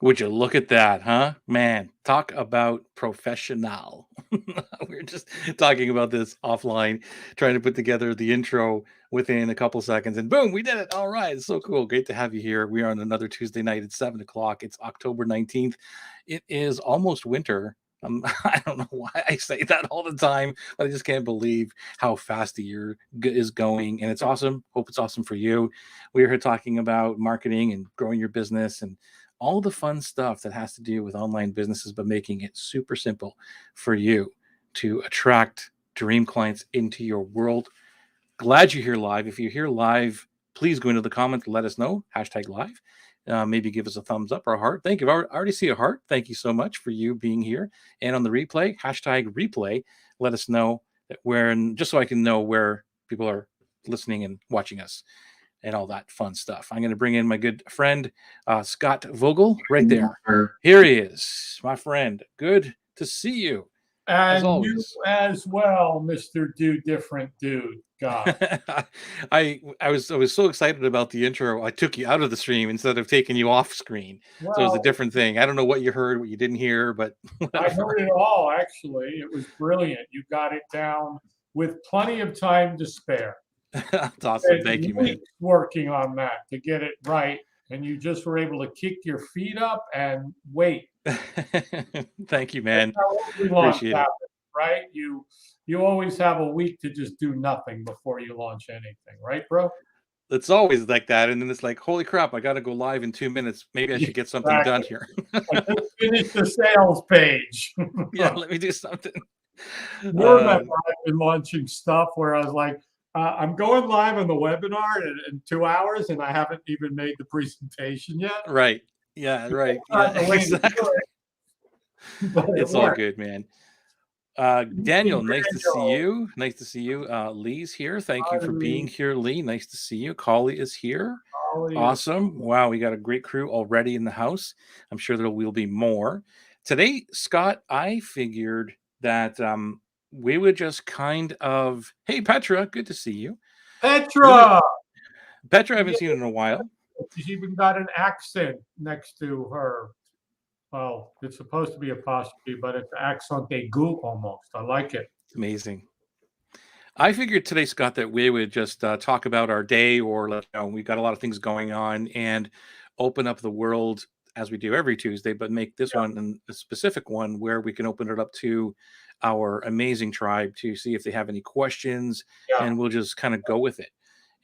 Would you look at that, huh? Man, talk about professional. We were just talking about this offline, trying to put together the intro within a couple seconds, and boom, we did it. All right, it's so cool. Great to have you here. We are on another Tuesday night at 7 o'clock. It's October 19th. It is almost winter. I don't know why I say that all the time, but I just can't believe how fast the year is going. And it's awesome. Hope it's awesome for you. We're here talking about marketing and growing your business and all the fun stuff that has to do with online businesses, but making it super simple for you to attract dream clients into your world. Glad you're here live. If you're here live, please go into the comments, let us know, #live. Maybe give us a thumbs up or a heart. Thank you. I already see a heart. Thank you so much for you being here. And on the replay, #replay, let us know that just so I can know where people are listening and watching us and all that fun stuff. I'm going to bring in my good friend, Scott Vogel, right there. Here he is, my friend. Good to see you, as And you always. as well, Mr. Do Different Dude. God. I was so excited about the intro. I took you out of the stream instead of taking you off screen. So it was a Well, different thing. I don't know what you heard, what you didn't hear, but I whatever. heard it all, actually. It was brilliant. You got it down with plenty of time to spare. That's awesome. Spent Thank you, man. weeks working on that to get it right. And you just were able to kick your feet up and wait. Thank you, That's man. how every launch Appreciate it. happens, right? You always have a week to just do nothing before you launch anything, right, bro? It's always like that. And then it's like, holy crap, I got to go live in 2 minutes. Maybe I should get something done Exactly. here. I just finished the sales page. Yeah, let me do something. You remember I've been launching stuff where I was like, I'm going live on the webinar in 2 hours, and I haven't even made the presentation yet. Right. Yeah, right. Not Yeah, the way to do exactly. it, but it It's all worked. good, man. Daniel, nice to see you. Nice to see you. Lee's here. Thank you for being here, Lee. Nice to see you. Collie is here. Ollie is Awesome. Wow, we got a great crew already in the house. I'm sure there will be more. Today, Scott, I figured that we would just kind of, hey, Petra, good to see you. We would, Petra. Petra, I haven't seen in a while. She's even got an accent next to her. Well, it's supposed to be apostrophe, but it's accent aigu almost. I like it. Amazing. I figured today, Scott, that we would just talk about our day, or we've got a lot of things going on, and open up the world as we do every Tuesday, but make this one a specific one where we can open it up to our amazing tribe to see if they have any questions, Yeah. and we'll just kind of go with it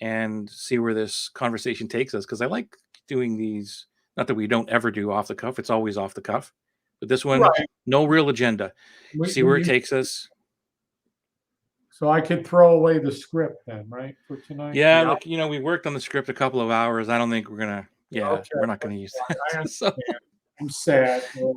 and see where this conversation takes us. Because I like doing these. Not that we don't ever do off the cuff; it's always off the cuff. But this one, Right. no real agenda. See where it takes us. So I could throw away the script then, right, for tonight? Yeah, like we worked on the script a couple of hours. I don't think we're gonna. Yeah, Okay, we're not gonna use I that. So, understand. I'm sad. Well,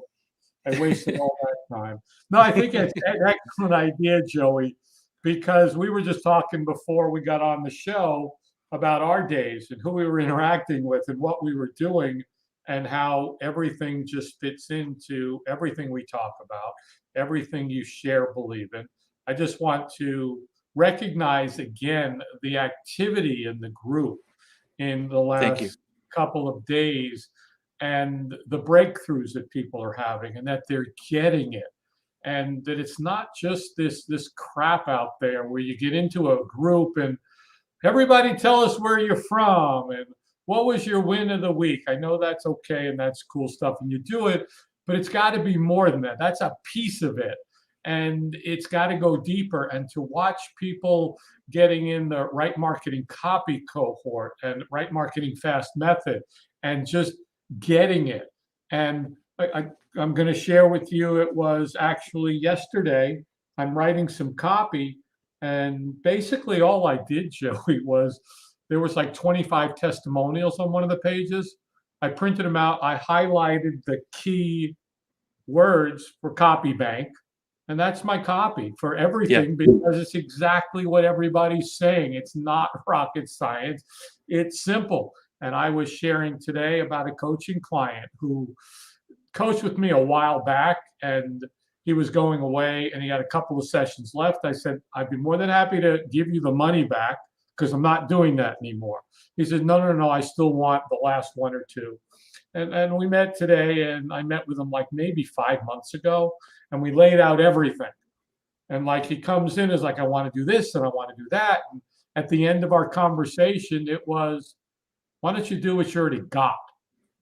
I wasted all that time. No, I think it's an excellent idea, Joey, because we were just talking before we got on the show about our days and who we were interacting with and what we were doing and how everything just fits into everything we talk about, everything you share, believe in. I just want to recognize again the activity in the group in the thank you. last couple of days and the breakthroughs that people are having and that they're getting it and that it's not just this crap out there where you get into a group and everybody tell us where you're from and what was your win of the week. I know that's okay and that's cool stuff and you do it, but it's got to be more than that. That's a piece of it, and it's got to go deeper. And to watch people getting in the right marketing copy cohort and right marketing fast method and just getting it. And I'm going to share with you, it was actually yesterday. I'm writing some copy, and basically all I did, Joey, was there was like 25 testimonials on one of the pages. I printed them out. I highlighted the key words for copy bank. And that's my copy for everything because it's exactly what everybody's saying. It's not rocket science. It's simple. And I was sharing today about a coaching client who coached with me a while back, and he was going away and he had a couple of sessions left. I said, I'd be more than happy to give you the money back because I'm not doing that anymore. He said, no, I still want the last one or two. and we met today, and I met with him like maybe 5 months ago, and we laid out everything. And like he comes in is like, I want to do this and I want to do that. And at the end of our conversation, it was, why don't you do what you already got?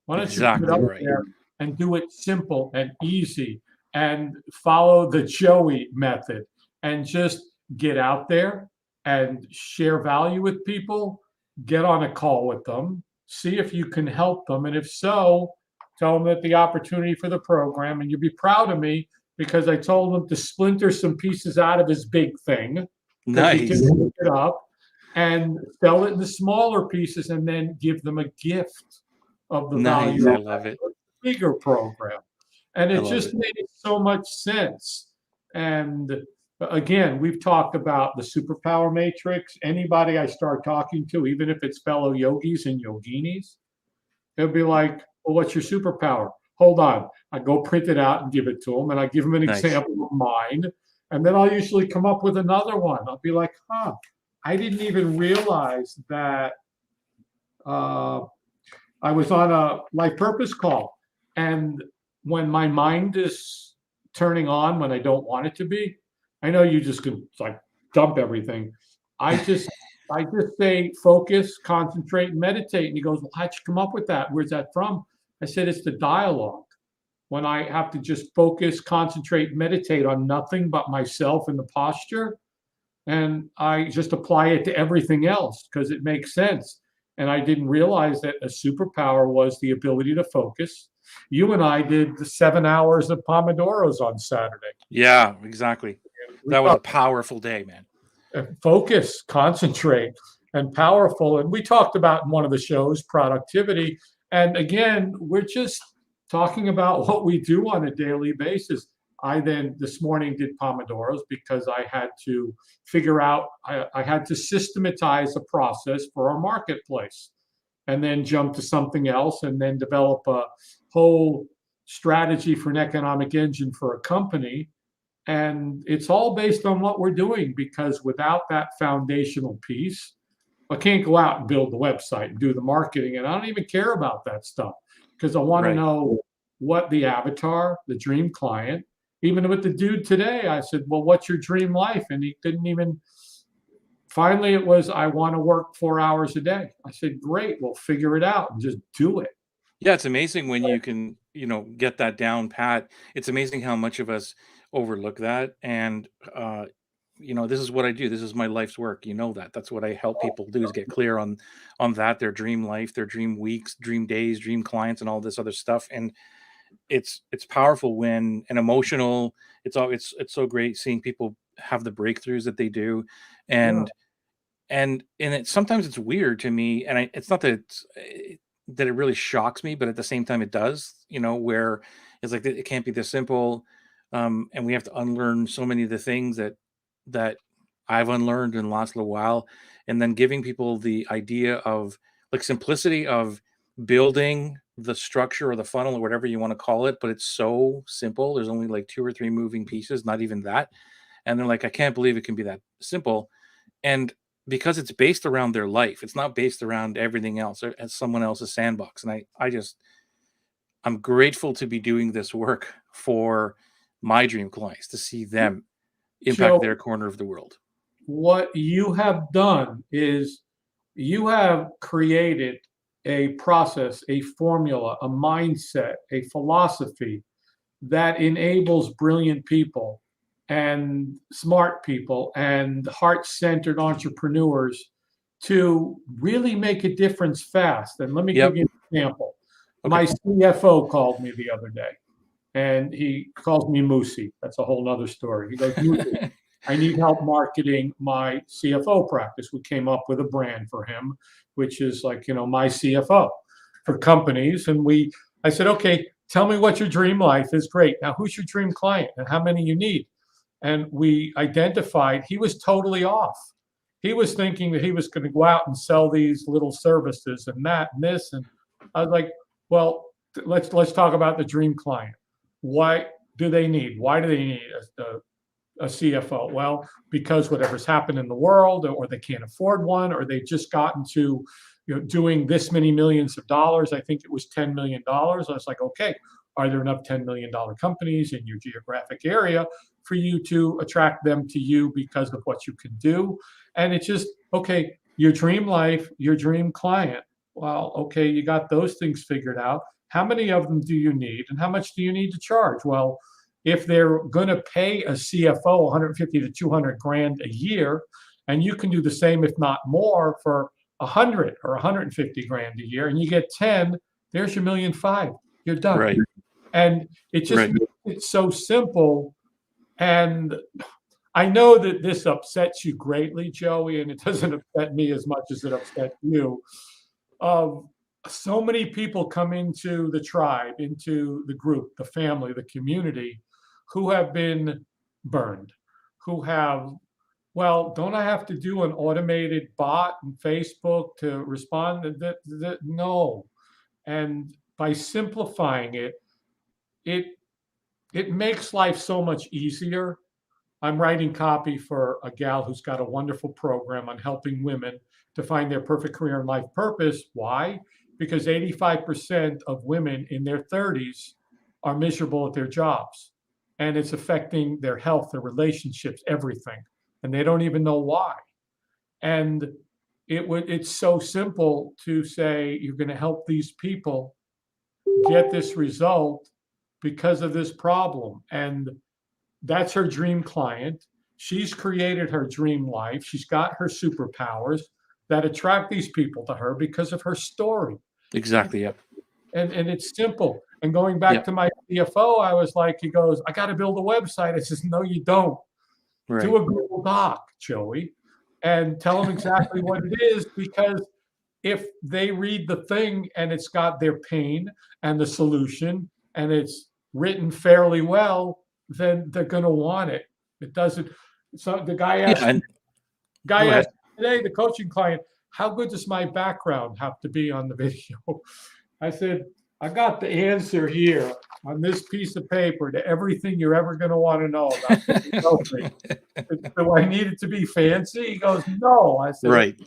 Why don't you put it Exactly up right. there and do it simple and easy and follow the Joey method and just get out there and share value with people, get on a call with them, see if you can help them. And if so, tell them that the opportunity for the program, and you'll be proud of me because I told him to splinter some pieces out of his big thing because he Nice. can pick it up and sell it into smaller pieces and then give them a gift of the Nice. value I of love that it. bigger program. And I it love just it. made so much sense. And again, we've talked about the superpower matrix. Anybody I start talking to, even if it's fellow yogis and yoginis, they'll be like, well, what's your superpower? Hold on. I go print it out and give it to them, and I give them an Nice. example of mine. And then I'll usually come up with another one. I'll be like, I didn't even realize that I was on a life purpose call. And when my mind is turning on when I don't want it to be, I know you just could like dump everything. I just I just say focus, concentrate, and meditate. And he goes, well, how'd you come up with that? Where's that from? I said, it's the dialogue. When I have to just focus, concentrate, meditate on nothing but myself and the posture, and I just apply it to everything else because it makes sense. And I didn't realize that a superpower was the ability to focus. You and I did the 7 hours of Pomodoros on Saturday. Yeah, exactly. We That was a talked powerful day, man. focus, concentrate, and powerful. And we talked about in one of the shows productivity. And again, we're just talking about what we do on a daily basis. I then this morning did Pomodoros because I had to figure out, I had to systematize a process for our marketplace and then jump to something else and then develop a whole strategy for an economic engine for a company. And it's all based on what we're doing because without that foundational piece, I can't go out and build the website and do the marketing. And I don't even care about that stuff because I want to Right. know what the avatar, the dream client, even with the dude today, I said, well, what's your dream life? And he didn't even, finally, it was, I want to work 4 hours a day. I said, great, we'll figure it out and just do it. Yeah, it's amazing when you can, get that down pat. It's amazing how much of us overlook that. And this is what I do. This is my life's work. You know that. That's what I help people do is get clear on that, their dream life, their dream weeks, dream days, dream clients, and all this other stuff. And it's powerful when and emotional. It's so great seeing people have the breakthroughs that they do. Yeah. And it sometimes it's weird to me, and it's not that that it really shocks me, but at the same time it does, where it's like it can't be this simple. And we have to unlearn so many of the things that I've unlearned in the last little while, and then giving people the idea of like simplicity of building the structure or the funnel or whatever you want to call it, but it's so simple. There's only like two or three moving pieces, not even that. And they're like, I can't believe it can be that simple. And because it's based around their life, it's not based around everything else or as someone else's sandbox. And I'm grateful to be doing this work for my dream clients to see them impact Joe, their corner of the world. what you have done is you have created a process, a formula, a mindset, a philosophy that enables brilliant people and smart people and heart-centered entrepreneurs to really make a difference fast. And let me give Yep. you an example. Okay. My CFO called me the other day and he calls me Moosey. That's a whole nother story. He goes, Moosey, I need help marketing my CFO practice. We came up with a brand for him, which is like, my CFO for companies. And I said, okay, tell me what your dream life is. Great. Now, who's your dream client and how many you need? And we identified he was totally off. He was thinking that he was going to go out and sell these little services and that and this. And I was like, well, let's talk about the dream client. What do they need? Why do they need a CFO? Well, because whatever's happened in the world, or they can't afford one, or they've just gotten to doing this many millions of dollars. I think it was $10 million. I was like, okay, are there enough $10 million companies in your geographic area for you to attract them to you because of what you can do? And it's just, okay, your dream life, your dream client. Well, okay, you got those things figured out. How many of them do you need, and how much do you need to charge? Well, if they're going to pay a CFO 150 to 200 grand a year, and you can do the same, if not more, for 100 or 150 grand a year, and you get 10, there's your $1.5 million. You're done. Right. And it just Right. makes it so simple. And I know that this upsets you greatly, Joey, and it doesn't upset me as much as it upsets you. So many people come into the tribe, into the group, the family, the community, who have been burned, who have, well, don't I have to do an automated bot and Facebook to respond to that? No. And by simplifying it, it makes life so much easier. I'm writing copy for a gal who's got a wonderful program on helping women to find their perfect career and life purpose. Why? Because 85% of women in their 30s are miserable at their jobs, and it's affecting their health, their relationships, everything, and they don't even know why. And it's so simple to say you're going to help these people get this result because of this problem. And that's her dream client. She's created her dream life. She's got her superpowers that attract these people to her because of her story. Exactly. Yep. And it's simple. And going back to my CFO, I was like, he goes, I got to build a website. I says, no, you don't. Right. Do a Google Doc, Joey, and tell them exactly what it is, because if they read the thing and it's got their pain and the solution and it's written fairly well, then they're going to want it. It doesn't. So the guy asked, asked today, the coaching client, how good does my background have to be on the video? I said, I got the answer here on this piece of paper to everything you're ever going to want to know about. Do I need it to be fancy? He goes, no. I said, right.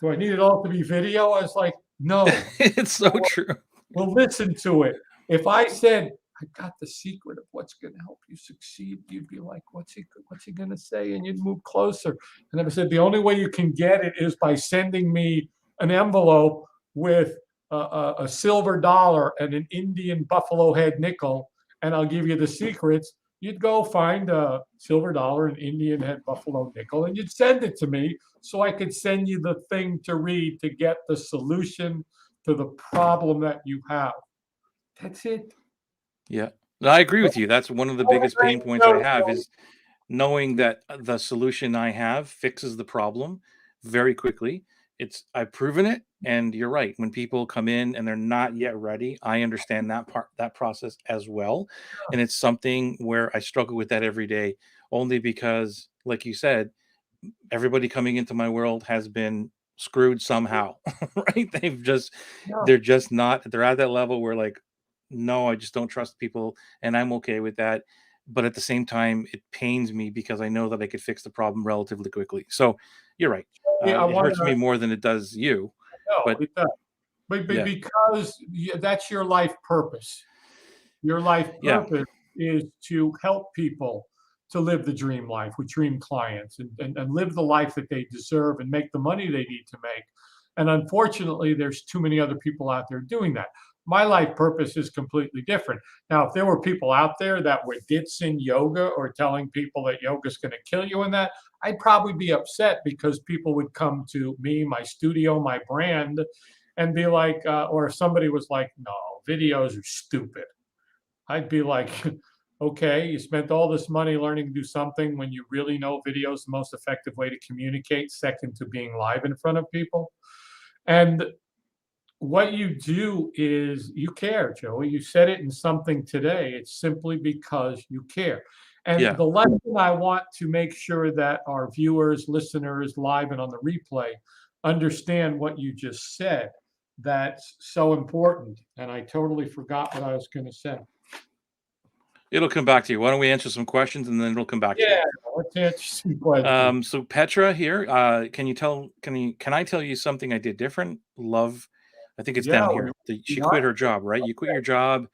Do I need it all to be video? I was like, no. It's so true. Well, listen to it. If I said, I got the secret of what's going to help you succeed, you'd be like, what's he going to say? And you'd move closer. And I said, the only way you can get it is by sending me an envelope with a silver dollar and an Indian buffalo head nickel, and I'll give you the secrets. You'd go find a silver dollar, an Indian head buffalo nickel, and you'd send it to me so I could send you the thing to read to get the solution to the problem that you have. That's it. Yeah, I agree with you. That's one of the biggest pain points I have, is knowing that the solution I have fixes the problem very quickly. I've proven it, and you're right. When people come in and they're not yet ready, I understand that process as well. And it's something where I struggle with that every day, only because, like you said, everybody coming into my world has been screwed somehow, right? They're just not, they're at that level where, like, no, I just don't trust people, and I'm okay with that. But at the same time, it pains me because I know that I could fix the problem relatively quickly. So you're right. It hurts me more than it does you. No, But it does. But because that's your life purpose. Your life purpose is to help people to live the dream life with dream clients, and live the life that they deserve and make the money they need to make. And unfortunately, there's too many other people out there doing that. My life purpose is completely different. Now, if there were people out there that were ditsing yoga or telling people that yoga is going to kill you and that, I'd probably be upset, because people would come to me, my studio, my brand, and be like, or if somebody was like, no, videos are stupid. I'd be like, okay, you spent all this money learning to do something when you really know video is the most effective way to communicate, second to being live in front of people. And what you do is you care, Joey. You said it in something today. It's simply because you care. And the lesson I want to make sure that our viewers, listeners, live and on the replay, understand what you just said. That's so important. And I totally forgot what I was going to say. It'll come back to you. Why don't we answer some questions and then it'll come back to you. Yeah, let's answer some questions. So Petra here, can I tell you something I did different? Love, I think it's Yeah, down here. She want quit her job, right? You quit your job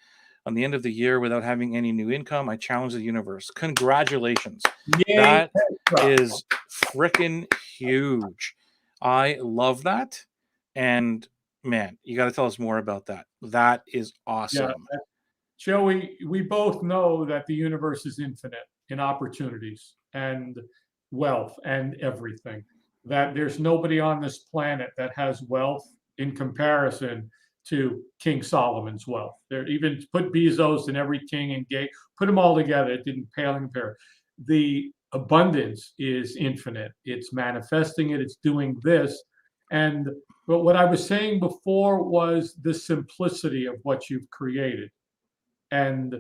on the end of the year without having any new income. I challenge the universe. Congratulations. yay, That Petra. is freaking huge. I love that. And man, you got to tell us more about that. That is Yeah, awesome. Joey, we both know that the universe is infinite in opportunities and wealth and everything. That there's nobody on this planet that has wealth in comparison to King Solomon's wealth. There, even put Bezos and every king and Gates, put them all together, it didn't pale in comparison. The abundance is infinite. It's manifesting it. It's doing this, and but what I was saying before was the simplicity of what you've created. And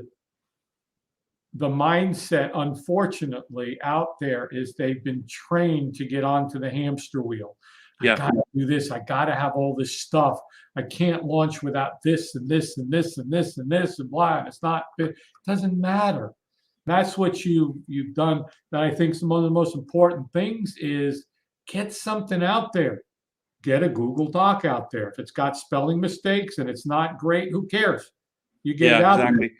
the mindset, unfortunately, out there is they've been trained to get onto the hamster wheel. I Yeah. got to do this. I got to have all this stuff. I can't launch without this and this and this and this and this and blah. And it's not, it doesn't matter. That's what you've done. That I think some of the most important things is get something out there. Get a Google Doc out there. If it's got spelling mistakes and it's not great, who cares? You get it Yeah, out exactly.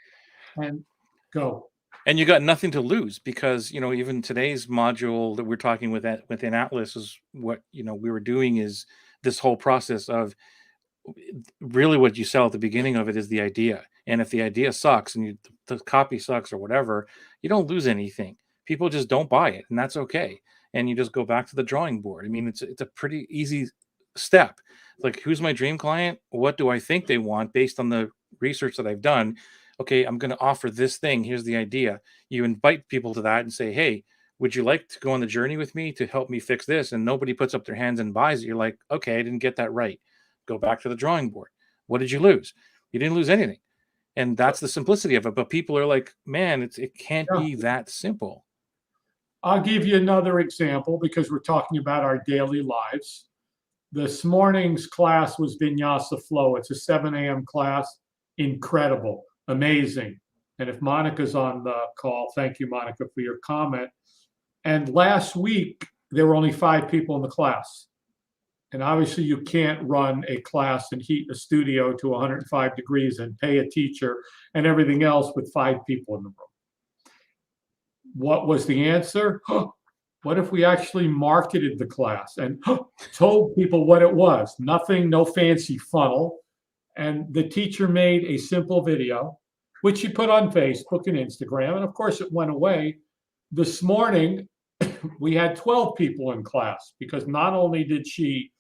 there and go. And you got nothing to lose because, even today's module that we're talking within Atlas is what, we were doing is this whole process of really what you sell at the beginning of it is the idea. And if the idea sucks and the copy sucks or whatever, you don't lose anything. People just don't buy it, and that's okay. And you just go back to the drawing board. I mean, it's a pretty easy step. Like, who's my dream client? What do I think they want based on the research that I've done? Okay, I'm going to offer this thing. Here's the idea. You invite people to that and say, hey, would you like to go on the journey with me to help me fix this? And nobody puts up their hands and buys it. You're like, okay, I didn't get that right. Go back to the drawing board. What did you lose? You didn't lose anything. And that's the simplicity of it. But people are like, man, it can't Yeah. be that simple. I'll give you another example because we're talking about our daily lives. This morning's class was Vinyasa Flow. It's a 7 a.m. class. Incredible, amazing. And if Monica's on the call, thank you, Monica, for your comment. And last week, there were only 5 people in the class. And obviously, you can't run a class and heat a studio to 105 degrees and pay a teacher and everything else with 5 people in the room. What was the answer? What if we actually marketed the class and told people what it was? Nothing, no fancy funnel. And the teacher made a simple video, which she put on Facebook and Instagram. And of course, it went away. This morning, we had 12 people in class because not only did she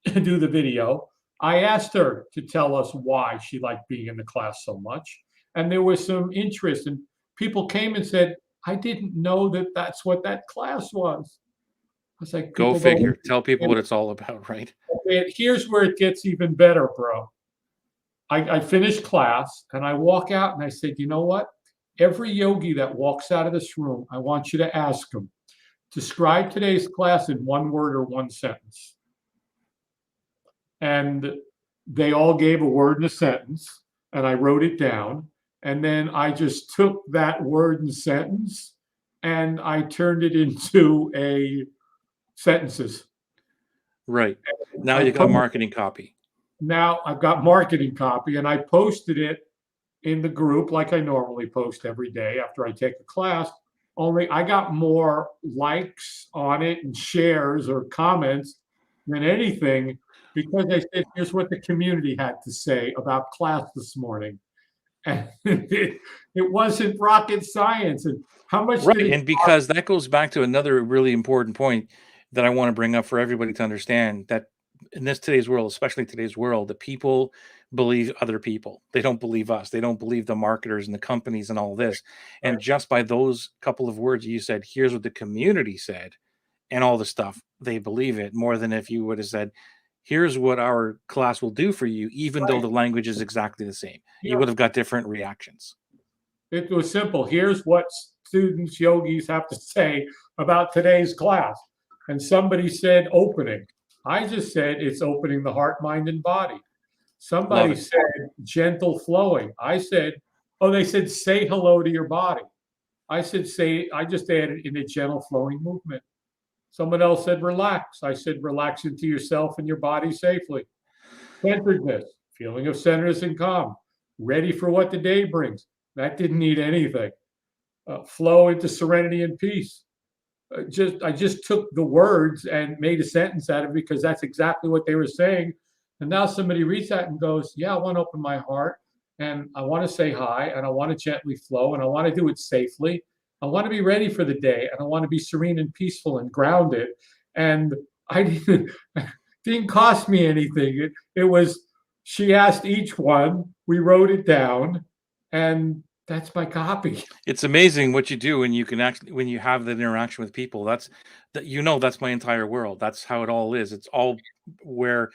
do the video, I asked her to tell us why she liked being in the class so much. And there was some interest, and people came and said, I didn't know that that's what that class was. I was like, Go people figure. don't. Tell people what it's all about, right? Here's where it gets even better, bro. I finished class and I walk out and I said, you know what? Every yogi that walks out of this room, I want you to ask them, describe today's class in 1 word or 1 sentence. And they all gave a word and a sentence, and I wrote it down. And then I just took that word and sentence and I turned it into a sentences. Right. Now you got marketing copy. Now I've got marketing copy, and I posted it in the group like I normally post every day after I take a class. Only I got more likes on it and shares or comments than anything because I said, here's what the community had to say about class this morning. And it wasn't rocket science. And how much Right. And because that goes back to another really important point that I want to bring up for everybody to understand, that in today's world, especially today's world, the people believe other people. They don't believe us. They don't believe the marketers and the companies and all this. And just by those couple of words you said, here's what the community said and all the stuff, they believe it more than if you would have said, here's what our class will do for you, even though the language is exactly the same. You would have got different reactions. It was simple. Here's what students, yogis have to say about today's class. And somebody said opening. I just said it's opening the heart, mind, and body. Somebody said gentle flowing. I said Oh, they said, say hello to your body. I said, I just added in a gentle flowing movement. Someone else said, relax. I said, relax into yourself and your body safely. Centeredness, feeling of centeredness and calm, ready for what the day brings. That didn't need anything. Flow into serenity and peace. I just took the words and made a sentence out of it because that's exactly what they were saying. And now somebody reads that and goes, yeah, I want to open my heart and I want to say hi and I want to gently flow and I want to do it safely. I want to be ready for the day and I want to be serene and peaceful and grounded. And I didn't cost me anything. It was, she asked each one, we wrote it down, and that's my copy. It's amazing what you do when you can actually when you have that interaction with people. That's that that's my entire world. That's how it all is. It's all where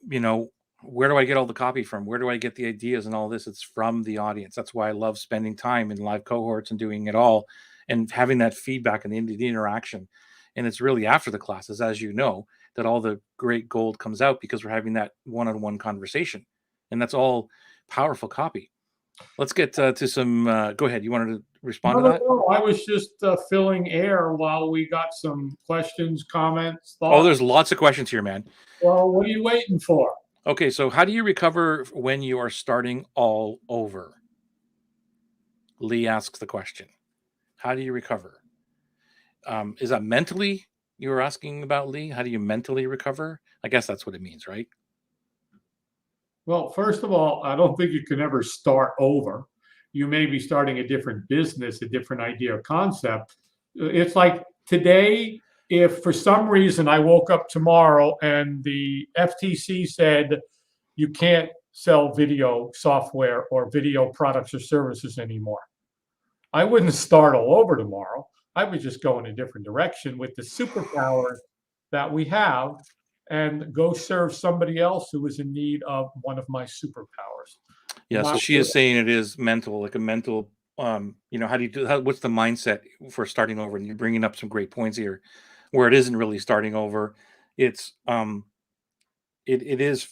you know where do I get all the copy from? Where do I get the ideas and all this? It's from the audience. That's why I love spending time in live cohorts and doing it all and having that feedback and the interaction. And it's really after the classes, as you know, that all the great gold comes out because we're having that one-on-one conversation. And that's all powerful copy. Let's get to some. Go ahead. You wanted to respond to that? No. I was just filling air while we got some questions, comments, Oh, thoughts. there's lots of questions here, man. Well, what are you waiting for? Okay, so how do you recover when you are starting all over? Lee asks the question. How do you recover? Is that mentally you were asking about, Lee? How do you mentally recover? I guess that's what it means, right? Well, first of all, I don't think you can ever start over. You may be starting a different business, a different idea or concept. It's like today, if for some reason I woke up tomorrow and the FTC said you can't sell video software or video products or services anymore, I wouldn't start all over tomorrow. I would just go in a different direction with the superpower that we have and go serve somebody else who is in need of one of my superpowers. Yeah. So she is saying it is mental, like a mental. How do you do? What's the mindset for starting over? And you're bringing up some great points here, where it isn't really starting over. It's it is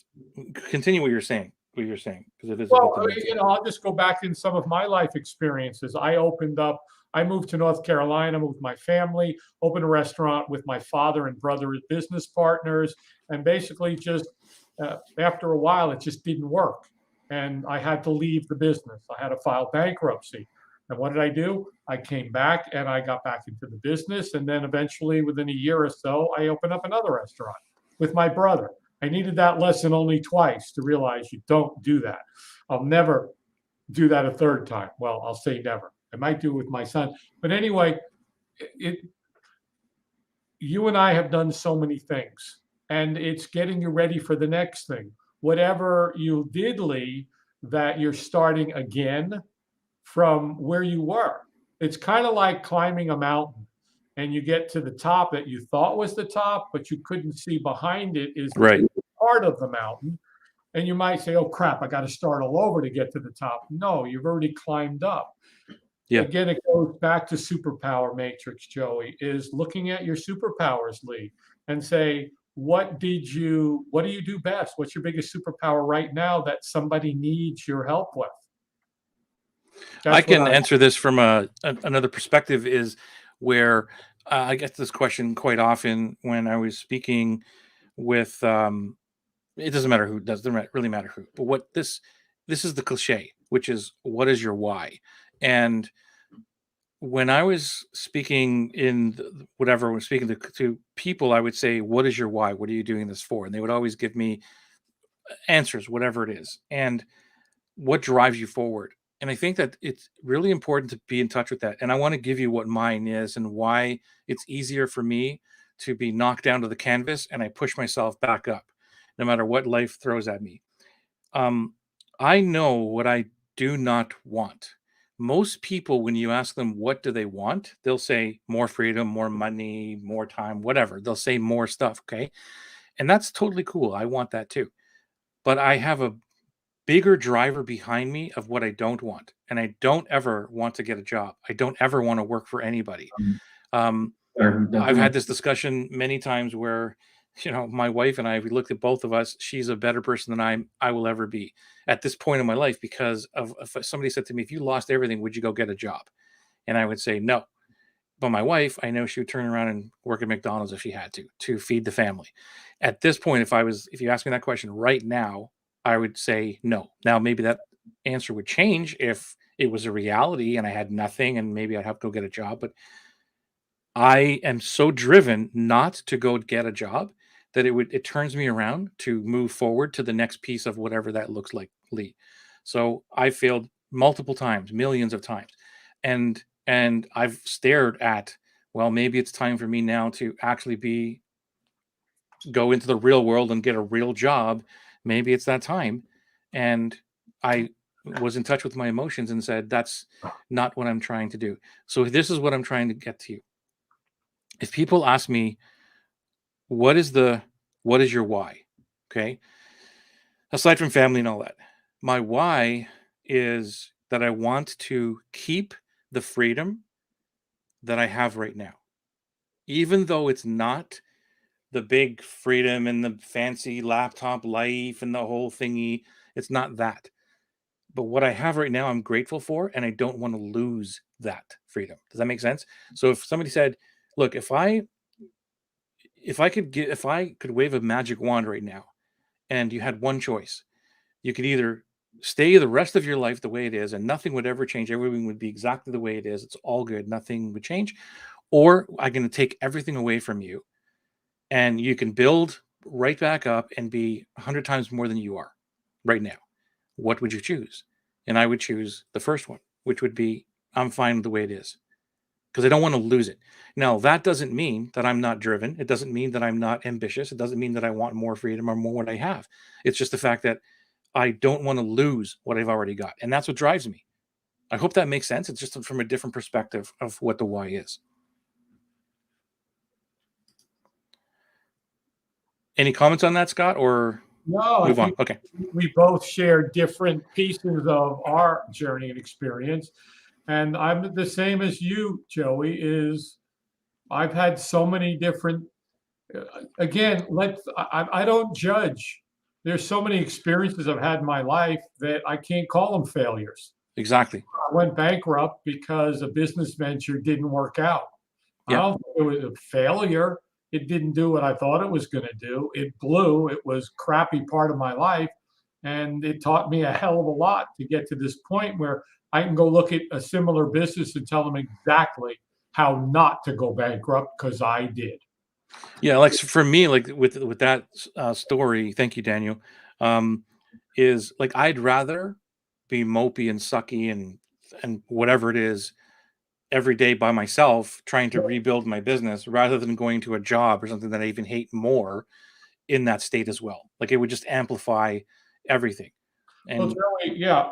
continue what you're saying. What you're saying because it is about Well, the mental. I'll just go back in some of my life experiences. I moved to North Carolina, moved with my family, opened a restaurant with my father and brother as business partners, and basically just after a while, it just didn't work, and I had to leave the business. I had to file bankruptcy. And what did I do? I came back and I got back into the business, and then eventually, within a year or so, I opened up another restaurant with my brother. I needed that lesson only twice to realize you don't do that. I'll never do that a third time. Well, I'll say never. I might do it with my son. But anyway, it you and I have done so many things, and it's getting you ready for the next thing. Whatever you did, Lee, that you're starting again from where you were. It's kind of like climbing a mountain and you get to the top that you thought was the top, but you couldn't see behind it is Right. part of the mountain. And you might say, oh crap, I got to start all over to get to the top. No, you've already climbed up. Yeah. Again, it goes back to superpower matrix, Joey, is looking at your superpowers, Lee, and say, what do you do best? What's your biggest superpower right now that somebody needs your help with? I can answer this from another perspective is where I get this question quite often when I was speaking with it doesn't matter who doesn't really matter who, but what this is the cliche, which is what is your why? And when I was speaking in whatever, when speaking to people, I would say, what is your why? What are you doing this for? And they would always give me answers, whatever it is. And what drives you forward? And I think that it's really important to be in touch with that. And I want to give you what mine is and why it's easier for me to be knocked down to the canvas and I push myself back up no matter what life throws at me. Um, I know what I do not want. Most people, when you ask them what do they want, they'll say more freedom, more money, more time, whatever. They'll say more stuff. Okay. And that's totally cool. I want that too. But I have a bigger driver behind me of what I don't want. And I don't ever want to get a job. I don't ever want to work for anybody. Um, I've had this discussion many times where my wife and I, we looked at both of us. She's a better person than I will ever be at this point in my life because of if somebody said to me, if you lost everything, would you go get a job? And I would say no. But my wife, I know she would turn around and work at McDonald's if she had to feed the family. At this point, if you ask me that question right now, I would say no. Now, maybe that answer would change if it was a reality and I had nothing and maybe I'd have to go get a job. But I am so driven not to go get a job that it turns me around to move forward to the next piece of whatever that looks like, Lee. So I failed multiple times, millions of times. And I've stared at, well, maybe it's time for me now to actually go into the real world and get a real job. Maybe it's that time. And I was in touch with my emotions and said, that's not what I'm trying to do. So this is what I'm trying to get to you. If people ask me, what is your why? Okay. Aside from family and all that, my why is that I want to keep the freedom that I have right now. Even though it's not the big freedom and the fancy laptop life and the whole thingy, it's not that. But what I have right now, I'm grateful for, and I don't want to lose that freedom. Does that make sense? So if somebody said, "Look, if I could wave a magic wand right now, and you had one choice, you could either stay the rest of your life the way it is, and nothing would ever change. Everything would be exactly the way it is. It's all good. Nothing would change, or I'm going to take everything away from you, and you can build right back up and be 100 times more than you are right now. What would you choose?" And I would choose the first one, which would be I'm fine the way it is because I don't want to lose it. Now, that doesn't mean that I'm not driven. It doesn't mean that I'm not ambitious. It doesn't mean that I want more freedom or more what I have. It's just the fact that I don't want to lose what I've already got. And that's what drives me. I hope that makes sense. It's just from a different perspective of what the why is. Any comments on that, Scott, or No, I move on? think Okay. we both share different pieces of our journey and experience. And I'm the same as you, Joey, is I've had so many different, again, I don't judge. There's so many experiences I've had in my life that I can't call them failures. Exactly. I went bankrupt because a business venture didn't work out. I Yeah. don't think it was a failure. It didn't do what I thought it was going to do. It blew. It was crappy part of my life. And it taught me a hell of a lot to get to this point where I can go look at a similar business and tell them exactly how not to go bankrupt because I did. Yeah, like for me, like with that story, thank you, Daniel. Um, is like I'd rather be mopey and sucky and whatever it is every day by myself trying to rebuild my business rather than going to a job or something that I even hate more in that state as well. Like it would just amplify everything. Well, And Joey, yeah,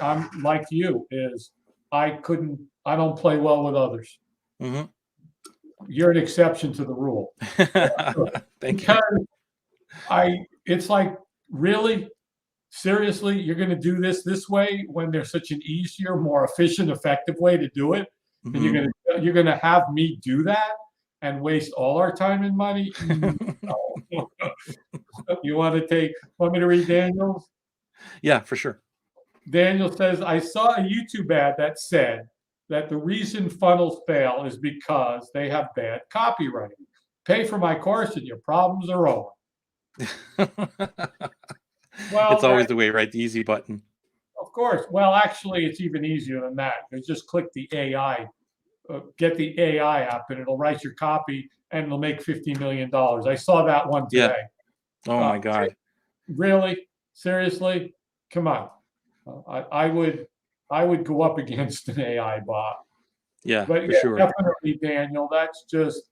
I'm like you is I don't play well with others. mhm. You're an exception to the rule. Thank you. Because it's like, really? Seriously, you're going to do this way when there's such an easier, more efficient, effective way to do it, and Mhm. you're going to have me do that and waste all our time and money? No. You want me to read Daniel's? Yeah, for sure. Daniel says, I saw a YouTube ad that said that the reason funnels fail is because they have bad copywriting. Pay for my course and your problems are over. It's Well, always the way, right? The easy button. of course. Well, actually, it's even easier than that. You just click the AI, get the AI app, and it'll write your copy and it'll make $50 million. I saw that one Yeah. today. Oh Uh, my God. really? Seriously? Come on. I would go up against an AI bot. Yeah, But for yeah, sure. definitely, Daniel. That's just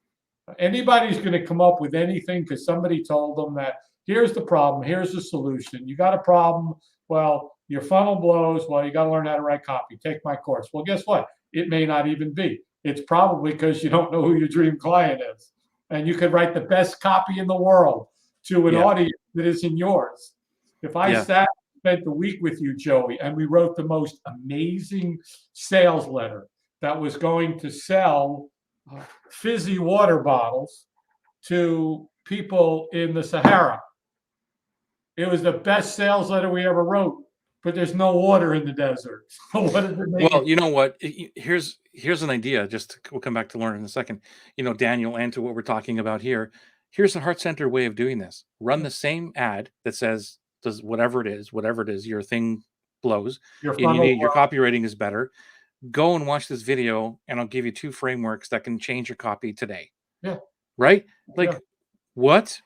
anybody's going to come up with anything because somebody told them that here's the problem, here's the solution. You got a problem. Well, your funnel blows. Well, you got to learn how to write copy. Take my course. Well, guess what? It may not even be. It's probably because you don't know who your dream client is. And you could write the best copy in the world to an Yeah. audience that isn't yours. If I Yeah. spent the week with you, Joey, and we wrote the most amazing sales letter that was going to sell fizzy water bottles to people in the Sahara. It was the best sales letter we ever wrote, but there's no water in the desert. So what does it make? Well, you know what? Here's an idea. We'll come back to Lauren in a second. Daniel, and to what we're talking about here. Here's a heart center way of doing this. Run the same ad that says does whatever it is, your thing blows, Your and funnel your copywriting is better. Go and watch this video, and I'll give you 2 frameworks that can change your copy today. Yeah. Right? Like, Yeah. what?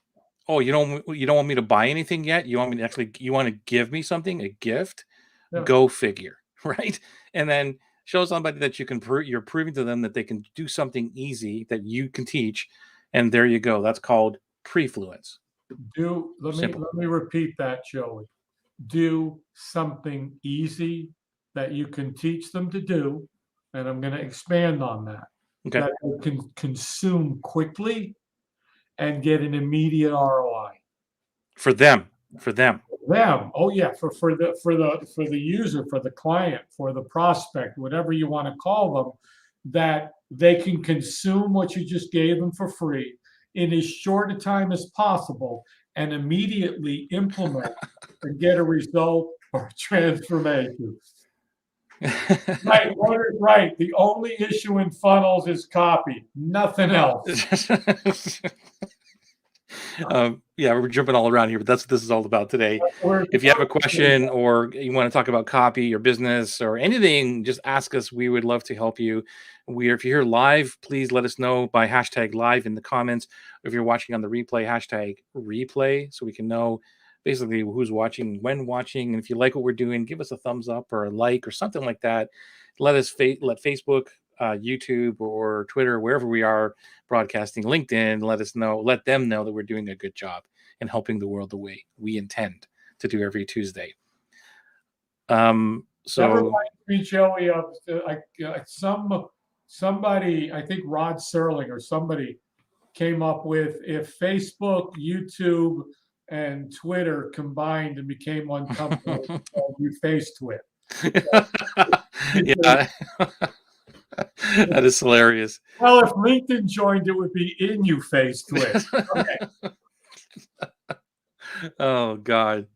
Oh, you don't want me to buy anything yet? You want to give me something, a gift? Yeah. Go figure, right? And then show somebody that you're proving to them that they can do something easy that you can teach, and there you go. That's called prefluence. Let me repeat that, Joey. Do something easy that you can teach them to do, and I'm going to expand on that. Okay. That they can consume quickly and get an immediate ROI. For them. Oh yeah, for the user, for the client, for the prospect, whatever you want to call them, that they can consume what you just gave them for free in as short a time as possible and immediately implement and get a result or transformation. Right, right. The only issue in funnels is copy, nothing else. Yeah, we're jumping all around here, but that's what this is all about today. If you have a question or you want to talk about copy or business or anything, just ask us. We would love to help you. If you're here live, please let us know by hashtag live in the comments. If you're watching on the replay, hashtag replay, so we can know basically who's watching, when watching. And if you like what we're doing, give us a thumbs up or a like or something like that. Let Facebook, YouTube or Twitter, wherever we are broadcasting, LinkedIn, let them know that we're doing a good job in helping the world the way we intend to do every Tuesday. So that reminds me, Joey, of somebody, I think Rod Serling or somebody came up with, if Facebook, YouTube, and Twitter combined and became one company, you face twit. Yeah. That is hilarious. Well, if LinkedIn joined, it would be in you face twit. Okay. Oh God.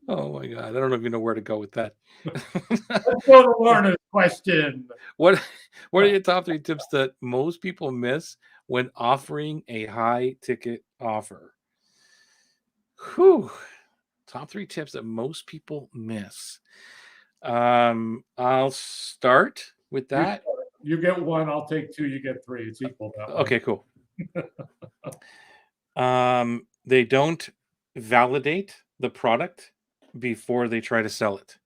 Oh my God. I don't even know where to go with that. Let's go to Lorna's question. What are your top 3 tips that most people miss when offering a high ticket offer? Whew. Top 3 tips that most people miss. I'll start with that. You get 1, I'll take 2, you get 3. It's equal that way. Okay, cool. They don't validate the product before they try to sell it.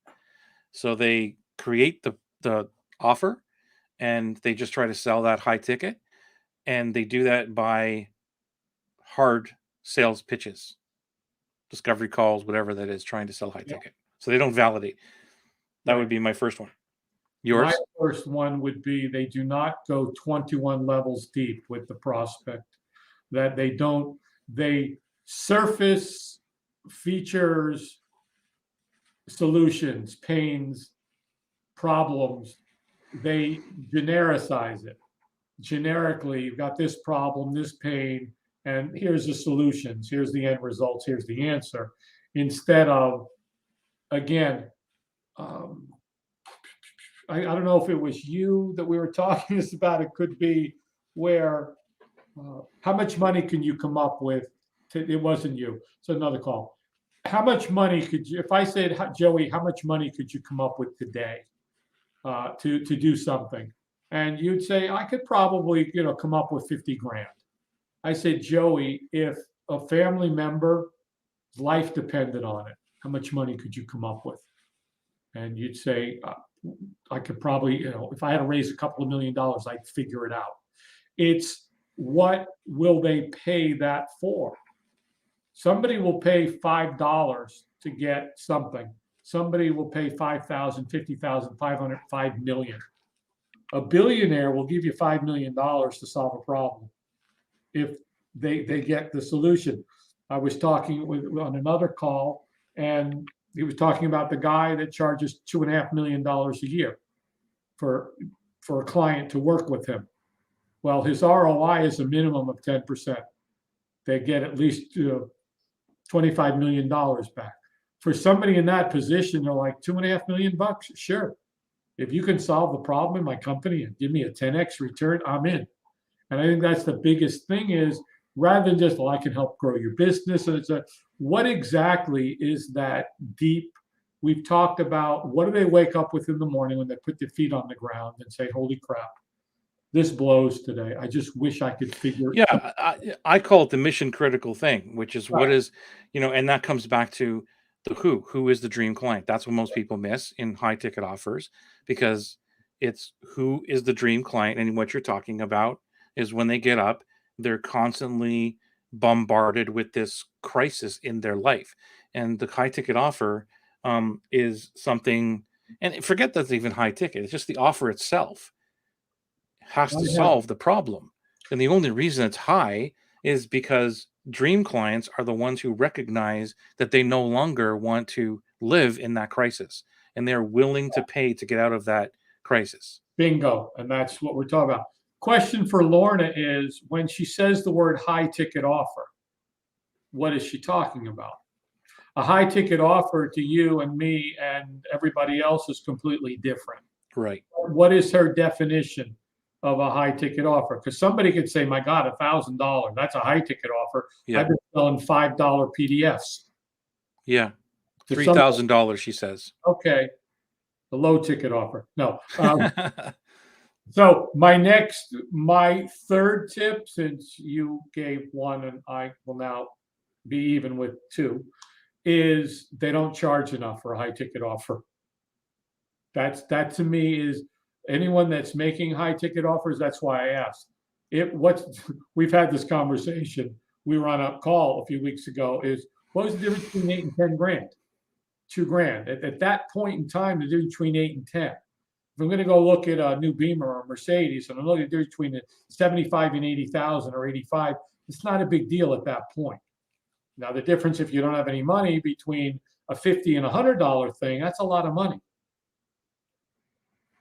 So they create the offer and they just try to sell that high ticket, and they do that by hard sales pitches, discovery calls, whatever that is, trying to sell high ticket. So they don't validate. That would be my first one. Yours? My first one would be they do not go 21 levels deep with the prospect. That they surface features, solutions, pains, problems. They genericize it. Generically, you've got this problem, this pain, and here's the solutions, here's the end results, here's the answer. Instead of, again, I don't know if it was you that we were talking this about. It could be where, how much money can you come up with? It wasn't you. It's another call. How much money could you, if I said, Joey, how much money could you come up with today to do something? And you'd say, I could probably, come up with 50 grand. I said, Joey, if a family member's life depended on it, how much money could you come up with? And you'd say, I could probably, if I had to raise a couple of $1 million, I'd figure it out. It's what will they pay that for? Somebody will pay $5 to get something. Somebody will pay 5,000, 50,000, 500, 5 million. A billionaire will give you $5 million to solve a problem if they get the solution. I was talking on another call, and he was talking about the guy that charges $2.5 million a year for a client to work with him. Well, his ROI is a minimum of 10%. they get at least $25 million back. For somebody in that position, they're like $2.5 million. Sure. If you can solve the problem in my company and give me a 10x return, I'm in. And I think that's the biggest thing is rather than just, well, I can help grow your business. And what exactly is that deep? We've talked about what do they wake up with in the morning when they put their feet on the ground and say, holy crap, this blows today. I just wish I could figure it out. Yeah, I call it the mission critical thing, which is what Right. is, and that comes back to the who is the dream client. That's what most people miss in high ticket offers because it's who is the dream client. And what you're talking about is when they get up, they're constantly bombarded with this crisis in their life. And the high ticket offer is something, and forget that's even high ticket, it's just the offer itself has Oh, to yeah. solve the problem. And the only reason it's high is because dream clients are the ones who recognize that they no longer want to live in that crisis and they're willing to pay to get out of that crisis. Bingo. And that's what we're talking about. Question for Lorna is when she says the word high ticket offer, what is she talking about? A high ticket offer to you and me and everybody else is completely different. Right. What is her definition of a high ticket offer? Because somebody could say, my God, $1,000, that's a high ticket offer. Yeah. I've been selling $5 PDFs. Yeah. To some, $3,000, she says. okay, the low ticket offer. No. So my third tip, since you gave one and I will now be even with two, is they don't charge enough for a high ticket offer. That to me is anyone that's making high ticket offers. That's why I asked. We've had this conversation. We were on a call a few weeks ago. Is what was the difference between 8 and 10 grand? $2,000. At that point in time, the difference between 8 and 10. If I'm going to go look at a new Beamer or Mercedes, and I'm looking at the difference between 75 and 80,000 or 85, it's not a big deal at that point. Now the difference, if you don't have any money, between a $50 and $100 thing, that's a lot of money.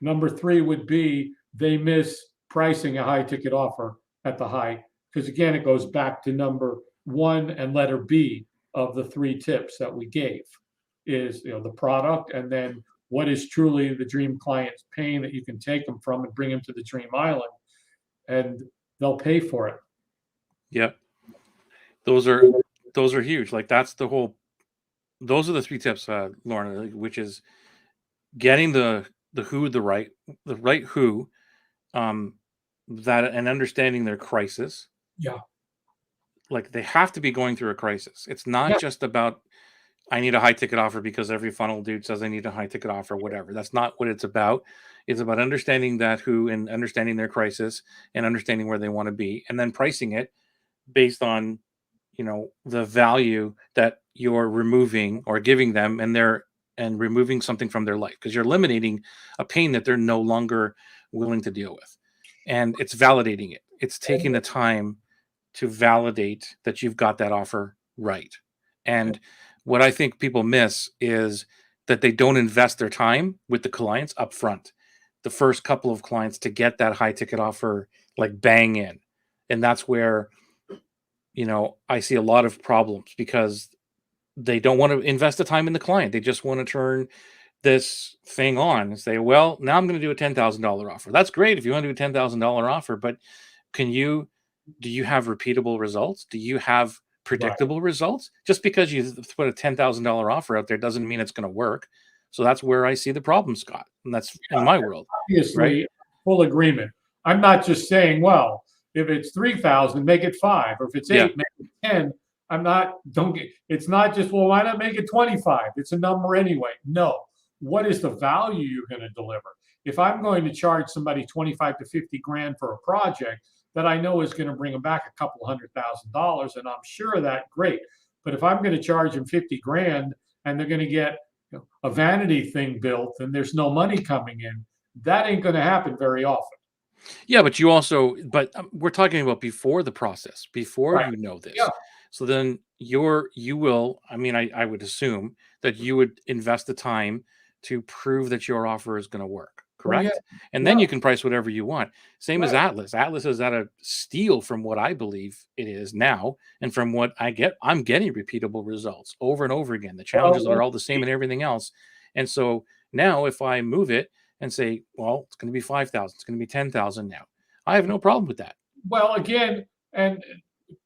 Number three would be they miss pricing a high ticket offer at the high, because again, it goes back to number one and letter B of the three tips that we gave is the product, and then what is truly the dream client's pain that you can take them from and bring them to the dream island, and they'll pay for it. Yep. Those are huge. Like those are the three tips, Lorna, which is getting the who, the right who, that and understanding their crisis. Yeah. Like they have to be going through a crisis. It's not Yeah. just about I need a high ticket offer because every funnel dude says I need a high ticket offer, whatever. That's not what it's about. It's about understanding that who and understanding their crisis and understanding where they want to be and then pricing it based on, the value that you're removing or giving them and removing something from their life because you're eliminating a pain that they're no longer willing to deal with. And it's validating it. It's taking the time to validate that you've got that offer right. And what I think people miss is that they don't invest their time with the clients up front, the first couple of clients to get that high ticket offer like bang in. And that's where, I see a lot of problems because they don't want to invest the time in the client. They just want to turn this thing on and say, well, now I'm going to do a $10,000 offer. That's great if you want to do a $10,000 offer, but do you have repeatable results? Do you have predictable results? Just because you put a $10,000 offer out there doesn't mean it's going to work. So that's where I see the problem, Scott. And that's in my world. Obviously, right? Full agreement. I'm not just saying, well, if it's 3,000, make it 5, or if it's 8, Yeah. make it 10. It's not just, well, why not make it 25? It's a number anyway. No. What is the value you're going to deliver? If I'm going to charge somebody 25 to 50 grand for a project that I know is going to bring them back a couple $100,000, and I'm sure of that, great. But if I'm going to charge them 50 grand and they're going to get a vanity thing built and there's no money coming in, that ain't going to happen very often. Yeah, but we're talking about before the process, before Right. you know this. Yeah. So then you will, I would assume that you would invest the time to prove that your offer is going to work, Oh, yeah. correct? And then Yeah. you can price whatever you want. Same as Right. Atlas. Atlas is at a steal from what I believe it is now, and from what I get, I'm getting repeatable results over and over again. The Well, challenges are all the same and everything else. And so now if I move it and say, well, it's going to be 5,000, it's going to be 10,000 now, I have no problem with that. well, again, and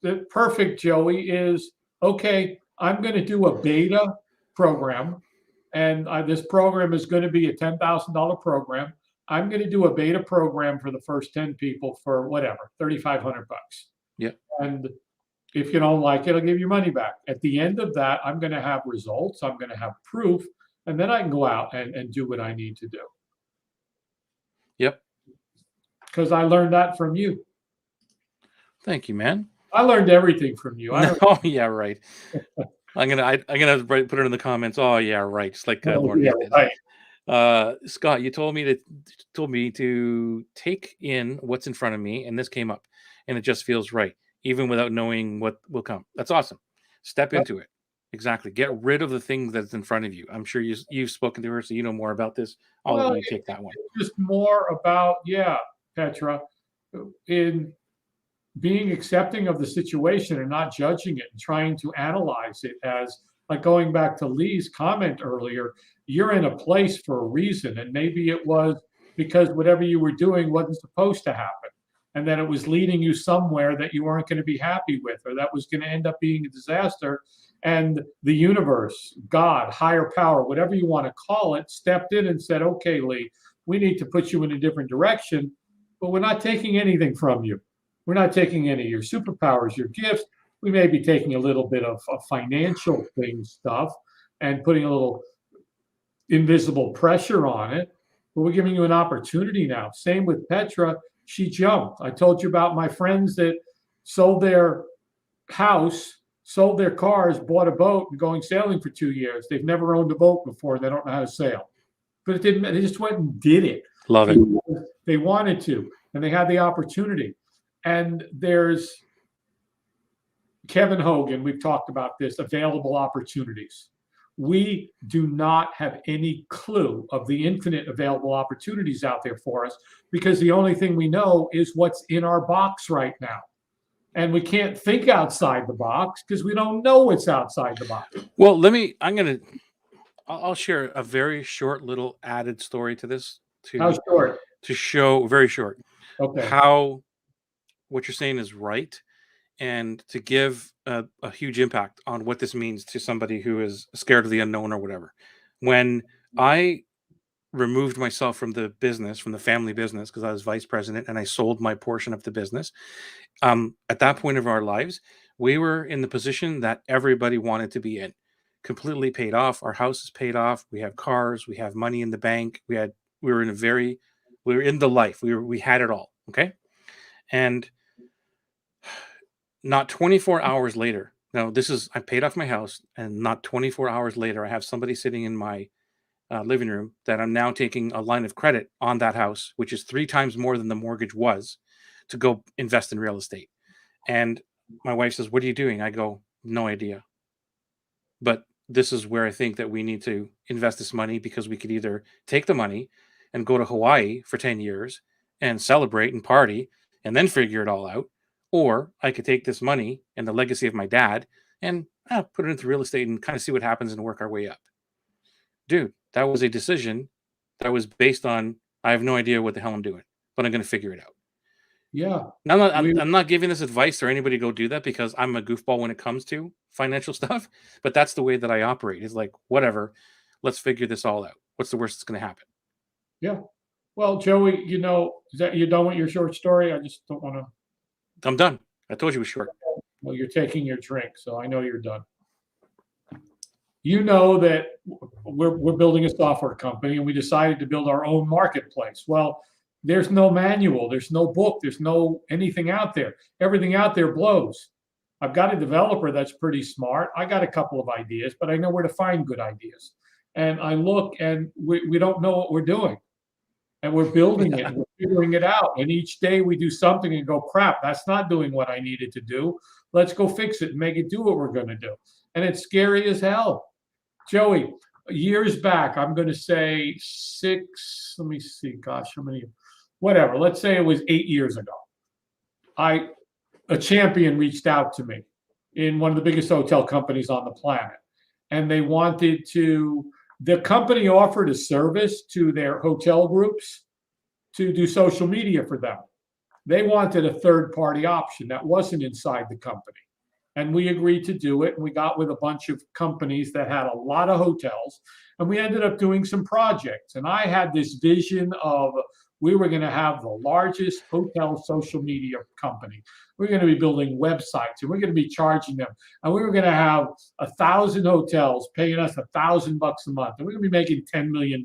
the perfect, Joey, is okay. I'm going to do a beta program, and this program is going to be a $10,000 program. I'm going to do a beta program for the first 10 people for whatever, 3,500 bucks. Yeah. And if you don't like it, I'll give you money back. At the end of that, I'm going to have results. I'm going to have proof, and then I can go out and do what I need to do. Yep. Because I learned that from you. Thank you, man. I learned everything from you. No, yeah, right. I'm gonna have to put it in the comments. Oh yeah, right. Just like Lauren Yeah, did. right. Scott, you told me to take in what's in front of me, and this came up, and it just feels right, even without knowing what will come. That's awesome. Step Yep. into it. Exactly. Get rid of the thing that's in front of you. I'm sure you've spoken to her, so you know more about this. I'll Well, let you take that one. just more about, yeah, Petra, in being accepting of the situation and not judging it and trying to analyze it as, like, going back to Lee's comment earlier, you're in a place for a reason. And maybe it was because whatever you were doing wasn't supposed to happen. And then it was leading you somewhere that you weren't going to be happy with, or that was going to end up being a disaster. And the universe, God, higher power, whatever you want to call it, stepped in and said, okay, Lee, we need to put you in a different direction, but we're not taking anything from you. We're not taking any of your superpowers, your gifts. We may be taking a little bit of financial thing stuff and putting a little invisible pressure on it, but we're giving you an opportunity now. Same with Petra. She jumped. I told you about my friends that sold their house, sold their cars, bought a boat, and going sailing for 2 years. They've never owned a boat before. They don't know how to sail. But it didn't, they just went and did it. Love it. They wanted to, and they had the opportunity. And there's Kevin Hogan, we've talked about this, available opportunities. We do not have any clue of the infinite available opportunities out there for us, because the only thing we know is what's in our box right now. And we can't think outside the box because we don't know what's outside the box. Well, I'll share a very short little added story to this How short? to show, very short, Okay. how what you're saying is right, and to give a huge impact on what this means to somebody who is scared of the unknown or whatever. When I removed myself from the business, from the family business, because I was vice president and I sold my portion of the business, at that point of our lives, we were in the position that everybody wanted to be in. Completely paid off. Our house is paid off. We have cars. We have money in the bank. We were in the life. We had it all. Okay. And not 24 hours later, no, I paid off my house, and not 24 hours later, I have somebody sitting in my living room that I'm now taking a line of credit on that house, which is 3 times more than the mortgage was, to go invest in real estate. And my wife says, "What are you doing?" I go, "No idea. But this is where I think that we need to invest this money, because we could either take the money and go to Hawaii for 10 years and celebrate and party and then figure it all out. Or I could take this money and the legacy of my dad and put it into real estate and kind of see what happens and work our way up." Dude, that was a decision that was based on, I have no idea what the hell I'm doing, but I'm going to figure it out. Yeah. Now, I'm not giving this advice or anybody go do that, because I'm a goofball when it comes to financial stuff, but that's the way that I operate. It's like, whatever, let's figure this all out. What's the worst that's going to happen? Yeah. Well, Joey, is that you done with your short story? I just don't want to. I'm done. I told you it was short. Well, you're taking your drink, so I know you're done. You know that we're building a software company, and we decided to build our own marketplace. Well, there's no manual, there's no book, there's no anything out there. Everything out there blows. I've got a developer that's pretty smart. I got a couple of ideas, but I know where to find good ideas. And I look, and we don't know what we're doing. And we're building it, and we're figuring it out. And each day we do something and go, crap, that's not doing what I needed to do. Let's go fix it and make it do what we're going to do. And it's scary as hell. Joey, years back, I'm going to say six, let me see, gosh, how many, whatever, let's say it was 8 years ago. A champion reached out to me in one of the biggest hotel companies on the planet. And they wanted to, the company offered a service to their hotel groups to do social media for them. They wanted a third party option that wasn't inside the company. And we agreed to do it. And we got with a bunch of companies that had a lot of hotels. And we ended up doing some projects. And I had this vision of we were going to have the largest hotel social media company. We're going to be building websites and we're going to be charging them. And we were going to have 1,000 hotels paying us $1,000 a month. And we're going to be making $10 million.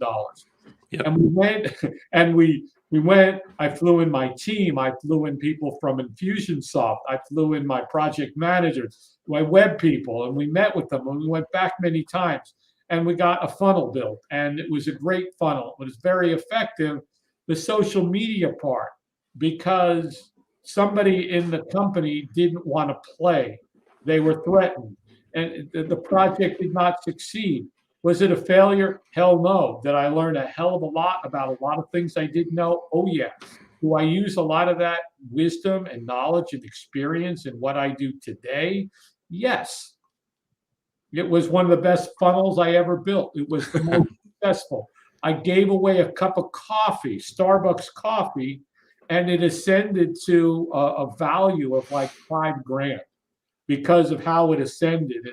Yep. And we went and we went, I flew in my team. I flew in people from Infusionsoft. I flew in my project managers, my web people, and we met with them and we went back many times and we got a funnel built and it was a great funnel. It was very effective, the social media part, because somebody in the company didn't want to play. They were threatened and the project did not succeed. Was it a failure? Hell no. Did I learn a hell of a lot about a lot of things I didn't know? Oh, yeah. Do I use a lot of that wisdom and knowledge and experience in what I do today? Yes. It was one of the best funnels I ever built. It was the most successful. I gave away a cup of coffee, Starbucks coffee, and it ascended to a value of like $5,000 because of how it ascended.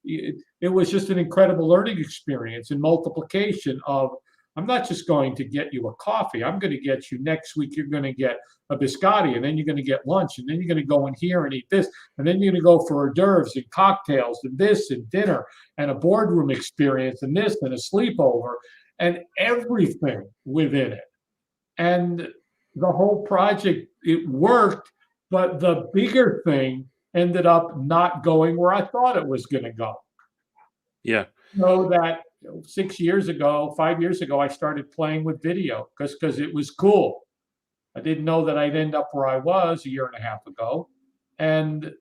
It was just an incredible learning experience and multiplication of, I'm not just going to get you a coffee. I'm going to get you next week. You're going to get a biscotti, and then you're going to get lunch, and then you're going to go in here and eat this, and then you're going to go for hors d'oeuvres and cocktails and this and dinner and a boardroom experience and this and a sleepover and everything within it. And the whole project, it worked, but the bigger thing ended up not going where I thought it was going to go. Yeah. So that 6 years ago, 5 years ago, I started playing with video because it was cool. I didn't know that I'd end up where I was a year and a half ago. And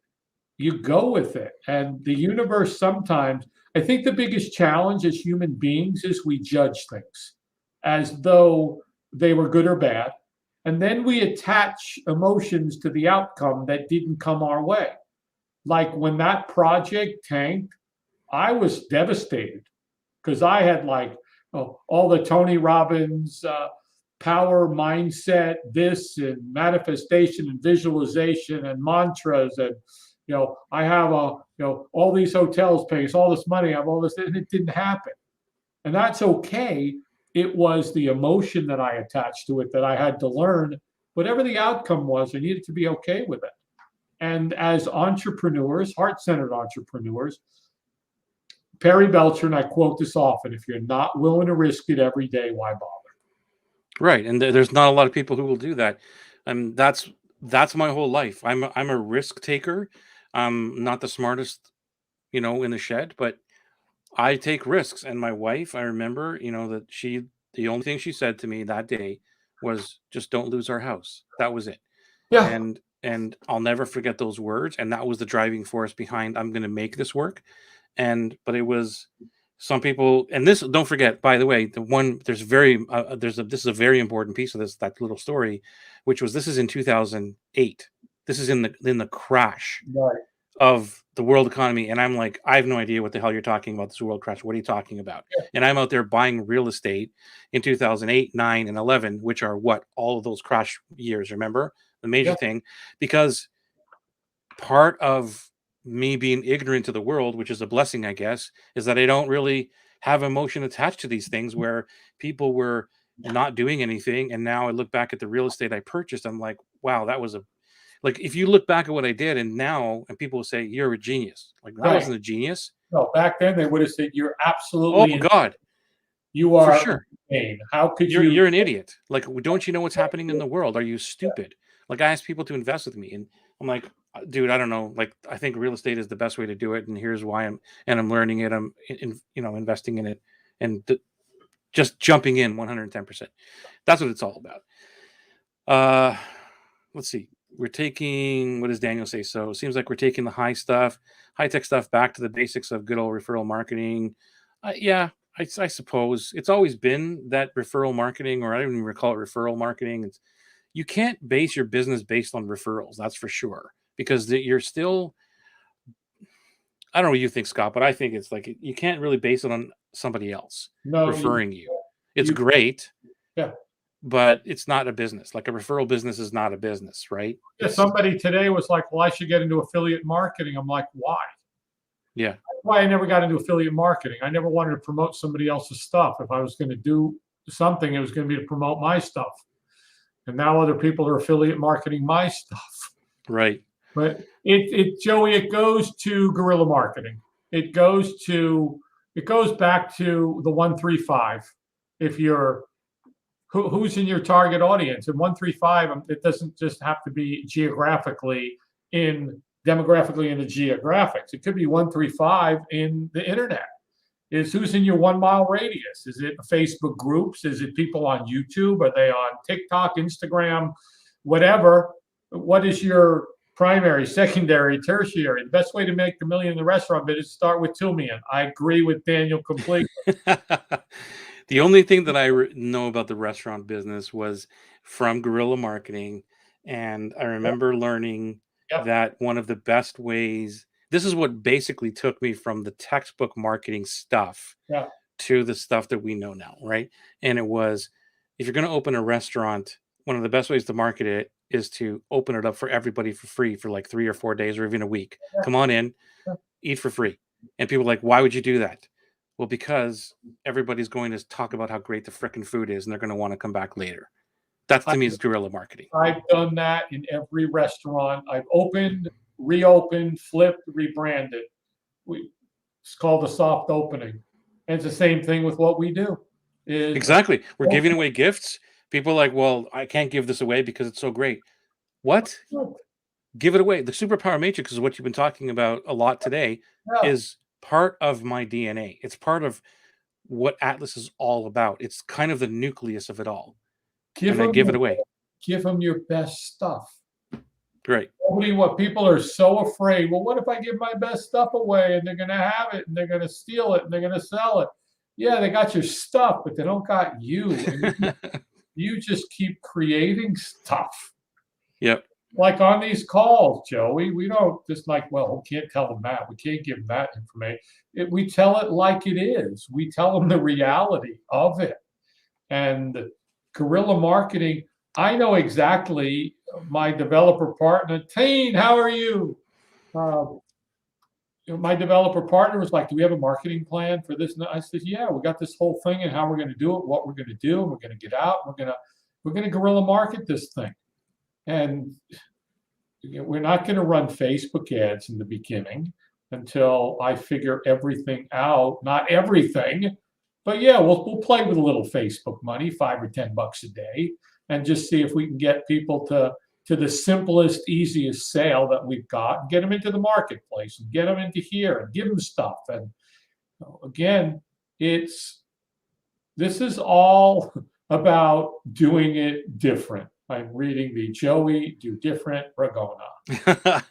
you go with it. And the universe sometimes, I think the biggest challenge as human beings is we judge things as though they were good or bad. And then we attach emotions to the outcome that didn't come our way. Like when that project tanked, I was devastated because I had like all the Tony Robbins power mindset, this and manifestation and visualization and mantras. And, I have all these hotels paying us all this money. I have all this, and it didn't happen. And that's okay. It was the emotion that I attached to it that I had to learn. Whatever the outcome was, I needed to be okay with it. And as entrepreneurs, heart-centered entrepreneurs, Perry Belcher, and I quote this often, if you're not willing to risk it every day, why bother? Right. And there's not a lot of people who will do that. That's my whole life. I'm a risk taker. I'm not the smartest, in the shed, but I take risks. And my wife, I remember, that the only thing she said to me that day was just don't lose our house. That was it. Yeah. And I'll never forget those words. And that was the driving force behind I'm going to make this work. But it was some people, and this, don't forget, by the way, this is a very important piece of that little story, which was, this is in 2008. This is in the crash of the world economy. And I'm like, I have no idea what the hell you're talking about, this world crash. What are you talking about? Yeah. And I'm out there buying real estate in 2008, 9, and 11, which are all of those crash years, remember? The major thing, because part of me being ignorant to the world, which is a blessing, I guess, is that I don't really have emotion attached to these things where people were not doing anything. And now I look back at the real estate I purchased. I'm like, wow, that was if you look back at what I did and people will say, you're a genius. Like, I wasn't a genius. No, back then they would have said, you're absolutely. Oh, God. You are. For sure. Insane. How could you're an idiot. Like, don't you know what's happening in the world? Are you stupid? Like, I asked people to invest with me and I'm like, dude, I don't know. Like, I think real estate is the best way to do it. And here's why I'm learning it. I'm investing in it and just jumping in 110%. That's what it's all about. Let's see. We're taking, what does Daniel say? So it seems like we're taking the high tech stuff back to the basics of good old referral marketing. Yeah, I suppose it's always been that referral marketing, or I don't even recall it referral marketing. It's, you can't base your business based on referrals, that's for sure, because you're still, I don't know what you think, Scott, but I think it's like you can't really base it on somebody else No, referring you. It's you, great, yeah. but it's not a business. Like a referral business is not a business, right? Yeah, It's, somebody today was like, "Well, I should get into affiliate marketing." I'm like, "Why?" yeah, Why I never got into affiliate marketing. I never wanted to promote somebody else's stuff. If I was going to do something, it was going to be to promote my stuff. And now other people are affiliate marketing my stuff. right. But Joey, it goes to guerrilla marketing. It goes back to the 135. If you're who's in your target audience, and 135, it doesn't just have to be demographically in the geographics. It could be 135 in the internet. Is who's in your 1 mile radius? Is it Facebook groups? Is it people on YouTube? Are they on TikTok, Instagram, whatever? What is your primary, secondary, tertiary? The best way to make $1 million in the restaurant bit is to start with $2 million. I agree with Daniel completely. The only thing that I know about the restaurant business was from guerrilla marketing. And I remember learning Yep. that one of the best ways, this is what basically took me from the textbook marketing stuff Yeah. to the stuff that we know now, right? And it was, if you're going to open a restaurant, one of the best ways to market it is to open it up for everybody for free for like 3 or 4 days or even a week. Yeah. Come on in, Yeah. eat for free. And people are like, why would you do that? Well, because everybody's going to talk about how great the frickin' food is and they're going to want to come back later. That's to me is guerrilla marketing. I've done that in every restaurant. I've opened, reopened, flipped, rebranded. It's called a soft opening. And it's the same thing with what we do. Exactly. We're giving away gifts. People are like, well, I can't give this away because it's so great. What? Give it away. The superpower matrix is what you've been talking about a lot today. Yeah. Is part of my DNA. It's part of what Atlas is all about. It's kind of the nucleus of it all. Give it away. Give them your best stuff. Right. What people are so afraid. Well, what if I give my best stuff away and they're going to have it and they're going to steal it and they're going to sell it? Yeah, they got your stuff, but they don't got you. And you just keep creating stuff. Yep. Like on these calls, Joey, we don't just like, well, we can't tell them that. We can't give them that information. We tell it like it is. We tell them the reality of it. And guerrilla marketing, I know exactly my developer partner, Tain, how are you? My developer partner was like, do we have a marketing plan for this? And I said, yeah, we got this whole thing and how we're going to do it, what we're going to do. And we're going to get out. We're going to guerrilla market this thing. And we're not going to run Facebook ads in the beginning until I figure everything out. Not everything, but yeah, we'll play with a little Facebook money, $5 or $10 a day, and just see if we can get people to the simplest, easiest sale that we've got, and get them into the marketplace, and get them into here, and give them stuff. And again, this is all about doing it different. I'm reading the Joey Do Different Ragona.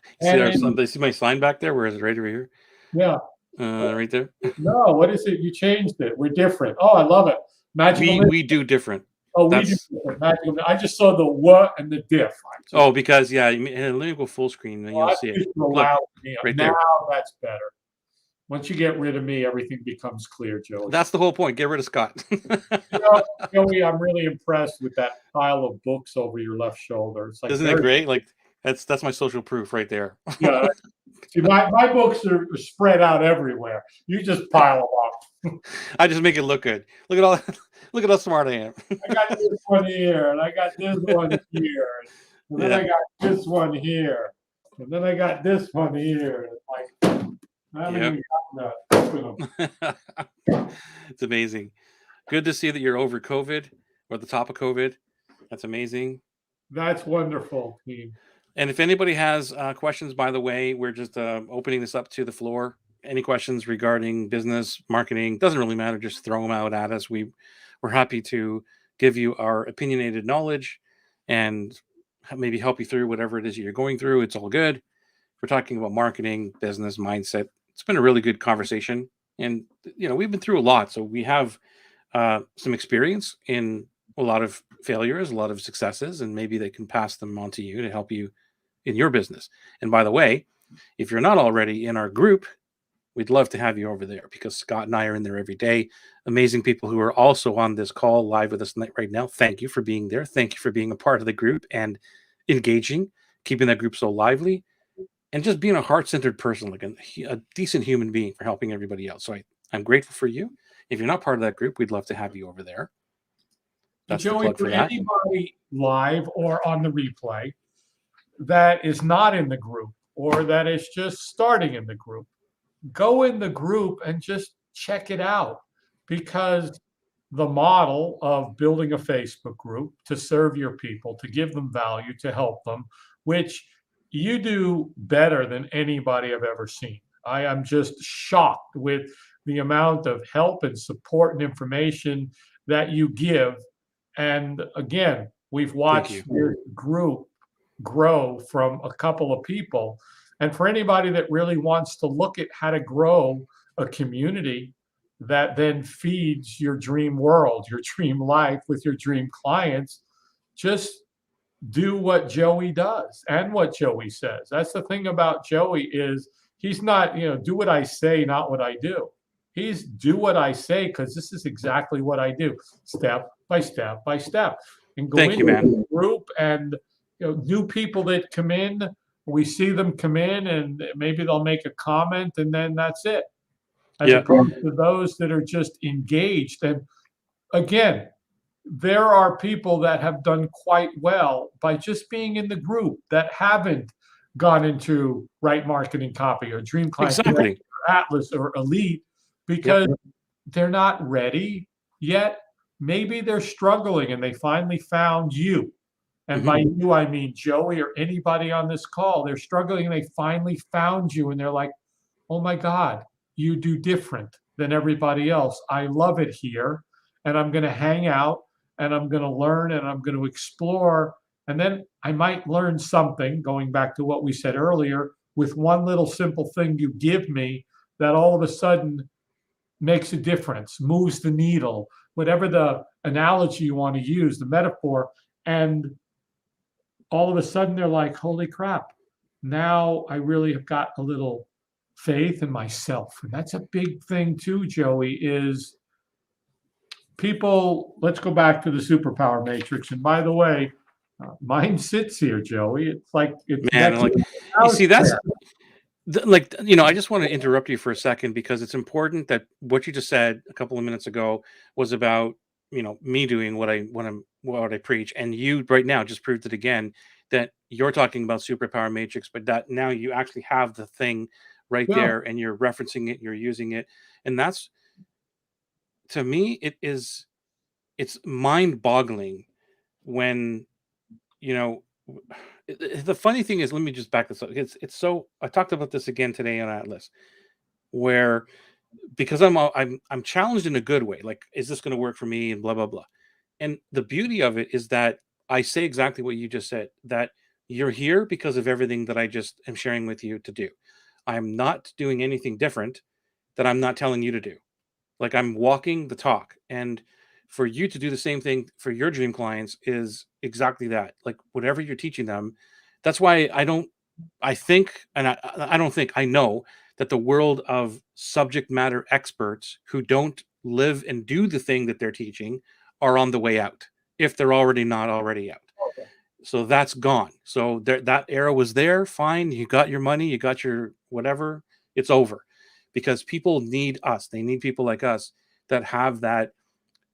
See my sign back there? Where is it? Right over here? Yeah. Right there? No, what is it? You changed it. We're different. Oh, I love it. Magical. We do different. Oh, we do different. Magical. I just saw the what and the diff. Because, yeah, let me go full screen, then you'll see it. Look, right there. Now that's better. Once you get rid of me, everything becomes clear, Joey. That's the whole point. Get rid of Scott. Joey, I'm really impressed with that pile of books over your left shoulder. It's like, isn't it great? Like that's my social proof right there. Yeah. See, my books are spread out everywhere. You just pile them up. I just make it look good. Look at how smart I am. I got this one here, and I got this one here, and then I got this one here, and then I got this one here. Like, I haven't even gotten that. It's amazing. Good to see that you're over COVID or the top of COVID. That's amazing. That's wonderful, team. And if anybody has questions, by the way, we're just opening this up to the floor. Any questions regarding business, marketing, doesn't really matter. Just throw them out at us. We're happy to give you our opinionated knowledge and maybe help you through whatever it is you're going through. It's all good. We're talking about marketing, business, mindset. It's been a really good conversation. And we've been through a lot, so we have some experience in a lot of failures, a lot of successes, and maybe they can pass them on to you to help you in your business. And by the way, if you're not already in our group, we'd love to have you over there, because Scott and I are in there every day. Amazing people who are also on this call live with us right now. Thank you for being there. Thank you for being a part of the group and engaging, keeping that group so lively, and just being a heart-centered person, like a decent human being, for helping everybody else. So I'm grateful for you. If you're not part of that group, we'd love to have you over there. That's the Joey, plug for for that. anybody live or on the replay that is not in the group or that is just starting in the group, go in the group and just check it out, because the model of building a Facebook group to serve your people, to give them value, to help them, which you do better than anybody I've ever seen. I am just shocked with the amount of help and support and information that you give. And again, we've watched your group grow from a couple of people. And for anybody that really wants to look at how to grow a community that then feeds your dream world, your dream life with your dream clients, just do what Joey does and what Joey says. That's the thing about Joey, is he's not, do what I say, not what I do. He's do what I say, because this is exactly what I do, step by step by step. And go into the group, and new people that come in, we see them come in and maybe they'll make a comment and then that's it. As opposed to those that are just engaged. And again, there are people that have done quite well by just being in the group, that haven't gone into Right Marketing Copy or Dream Client or Atlas or Elite, because they're not ready yet. Maybe they're struggling and they finally found you. And by you, I mean Joey or anybody on this call. They're struggling and they finally found you, and they're like, oh my God, you do different than everybody else. I love it here, and I'm going to hang out, and I'm going to learn, and I'm going to explore. And then I might learn something, going back to what we said earlier, with one little simple thing you give me that all of a sudden makes a difference, moves the needle, whatever the analogy you want to use, the metaphor. And all of a sudden they're like, holy crap, now I really have got a little faith in myself. And that's a big thing too, Joey, is people, let's go back to the superpower matrix. And by the way, mine sits here, Joey. It's like, it's you see, that's like, I just want to interrupt you for a second, because it's important that what you just said a couple of minutes ago was about, me doing what I preach, and you right now just proved it again, that you're talking about superpower matrix, but that now you actually have the thing right there, and you're referencing it, you're using it. And that's, to me, it's mind-boggling when, the funny thing is, let me just back this up. It's so, I talked about this again today on Atlas, where, because I'm challenged in a good way, like, is this going to work for me, and blah blah blah. And the beauty of it is that I say exactly what you just said, that you're here because of everything that I just am sharing with you to do. I'm not doing anything different that I'm not telling you to do. Like, I'm walking the talk. And for you to do the same thing for your dream clients is exactly that. Like, whatever you're teaching them, that's why I don't think, I know that the world of subject matter experts who don't live and do the thing that they're teaching are on the way out, if they're already not already out. Okay. So that's gone. So that era was there. Fine. You got your money, you got your whatever, it's over, because people need us. They need people like us that have that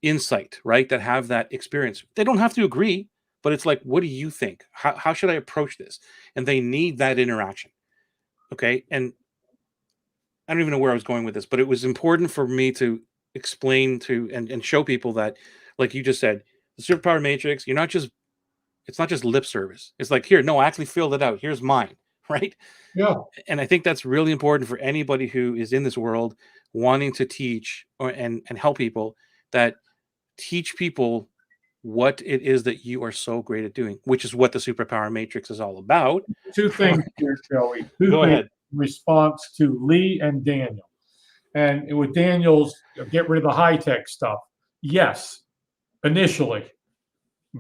insight, right? That have that experience. They don't have to agree, but it's like, what do you think? How should I approach this? And they need that interaction. Okay. And I don't even know where I was going with this, but it was important for me to explain to and show people that, like you just said, the superpower matrix, it's not just lip service. It's like, here, no, I actually filled it out. Here's mine. Right. Yeah. And I think that's really important for anybody who is in this world wanting to teach and help people, that teach people what it is that you are so great at doing, which is what the superpower matrix is all about. Two things here, Joey. Go ahead. Response to Lee and Daniel. And with Daniel's, get rid of the high-tech stuff. Yes, initially,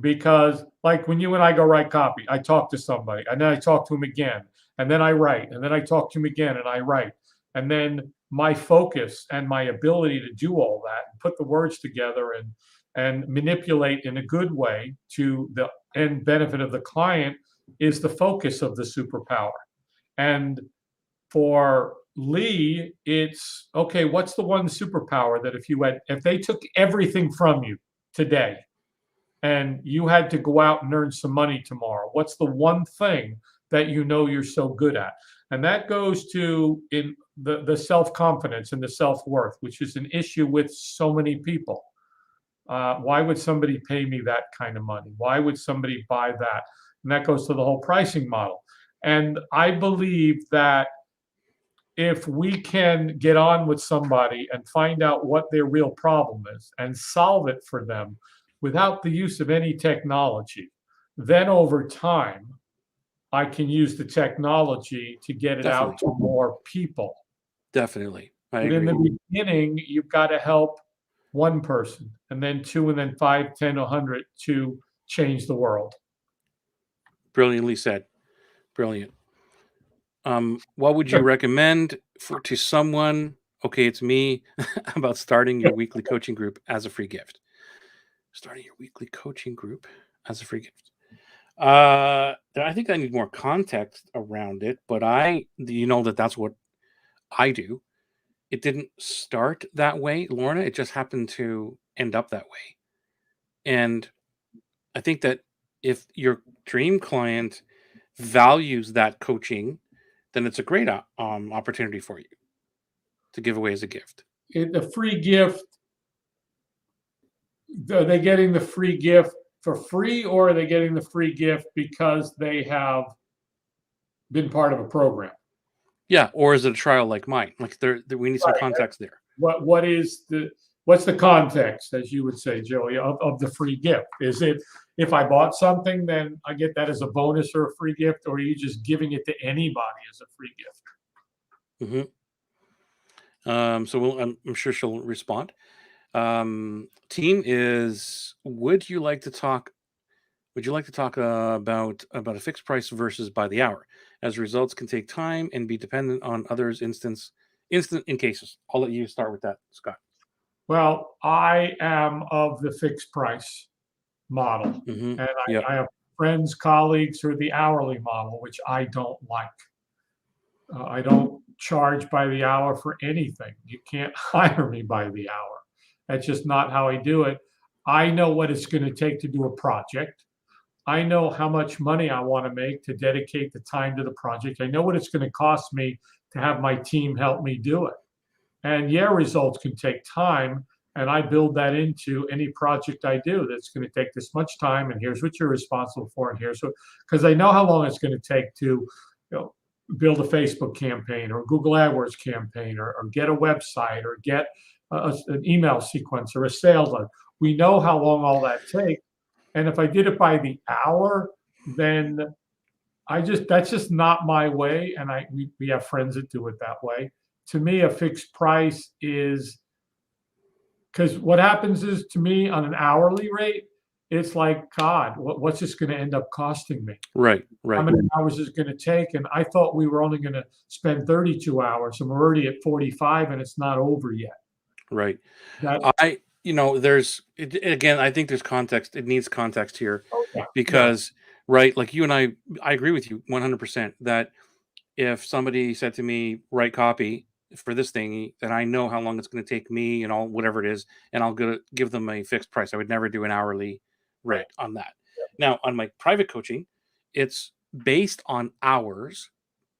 because like when you and I go write copy, I talk to somebody and then I talk to him again, and then I write, and then I talk to him again and I write. And then my focus and my ability to do all that and put the words together and manipulate in a good way to the end benefit of the client is the focus of the superpower. And for Lee, it's okay, what's the one superpower that if they took everything from you today and you had to go out and earn some money tomorrow, what's the one thing that you know you're so good at? And that goes to in the self-confidence and the self-worth, which is an issue with so many people. Why would somebody pay me that kind of money? Why would somebody buy that? And that goes to the whole pricing model. And I believe that if we can get on with somebody and find out what their real problem is and solve it for them without the use of any technology, then over time, I can use the technology to get it out to more people. Definitely. But in the beginning, you've got to help one person, and then 2, and then 5, 10, 100 to change the world. Brilliantly said. Brilliant. What would you recommend to someone, okay, it's me, about starting your weekly coaching group as a free gift? Starting your weekly coaching group as a free gift. I think I need more context around it, but that's what I do. It didn't start that way, Lorna. It just happened to end up that way. And I think that if your dream client values that coaching, then it's a great opportunity for you to give away as a gift. The free gift, are they getting the free gift for free, or are they getting the free gift because they have been part of a program? Yeah, or is it a trial like mine? Like we need some context there. What's the context, as you would say, Joey, of the free gift? Is it if I bought something, then I get that as a bonus or a free gift, or are you just giving it to anybody as a free gift? So I'm sure she'll respond. Team is, would you like to talk about a fixed price versus by the hour, as results can take time and be dependent on others instant in cases? I'll let you start with that, Scott. Well, I am of the fixed price model, and I have friends, colleagues who are the hourly model, which I don't like. I don't charge by the hour for anything. You can't hire me by the hour. That's just not how I do it. I know what it's going to take to do a project. I know how much money I want to make to dedicate the time to the project. I know what it's going to cost me to have my team help me do it. And yeah, results can take time. And I build that into any project I do that's going to take this much time. And here's what you're responsible for. And here's what, because I know how long it's going to take to, build a Facebook campaign or a Google AdWords campaign or get a website or get an email sequence or a sales letter. We know how long all that takes. And if I did it by the hour, then that's just not my way. And we have friends that do it that way. To me, a fixed price is, because what happens is, to me, on an hourly rate, it's like, God, what's this going to end up costing me? Right. How many hours is it going to take? And I thought we were only going to spend 32 hours, and we're already at 45, and it's not over yet. Right. Again, I think there's context. It needs context here, because right, like you and I agree with you 100% that if somebody said to me, write copy for this thing, then I know how long it's going to take me and all whatever it is, and I'll give them a fixed price. I would never do an hourly rate on that. Now, on my private coaching, it's based on hours.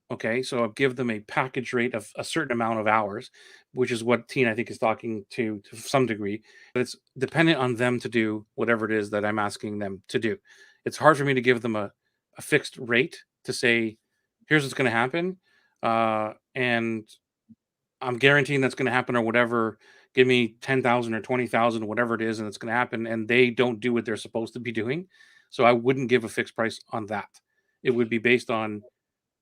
Okay, so I'll give them a package rate of a certain amount of hours, which is what Teen, I think, is talking to some degree. But it's dependent on them to do whatever it is that I'm asking them to do. It's hard for me to give them a fixed rate to say, here's what's going to happen. And I'm guaranteeing that's going to happen or whatever. Give me 10,000 or 20,000 or whatever it is, and it's going to happen. And they don't do what they're supposed to be doing. So I wouldn't give a fixed price on that. It would be based on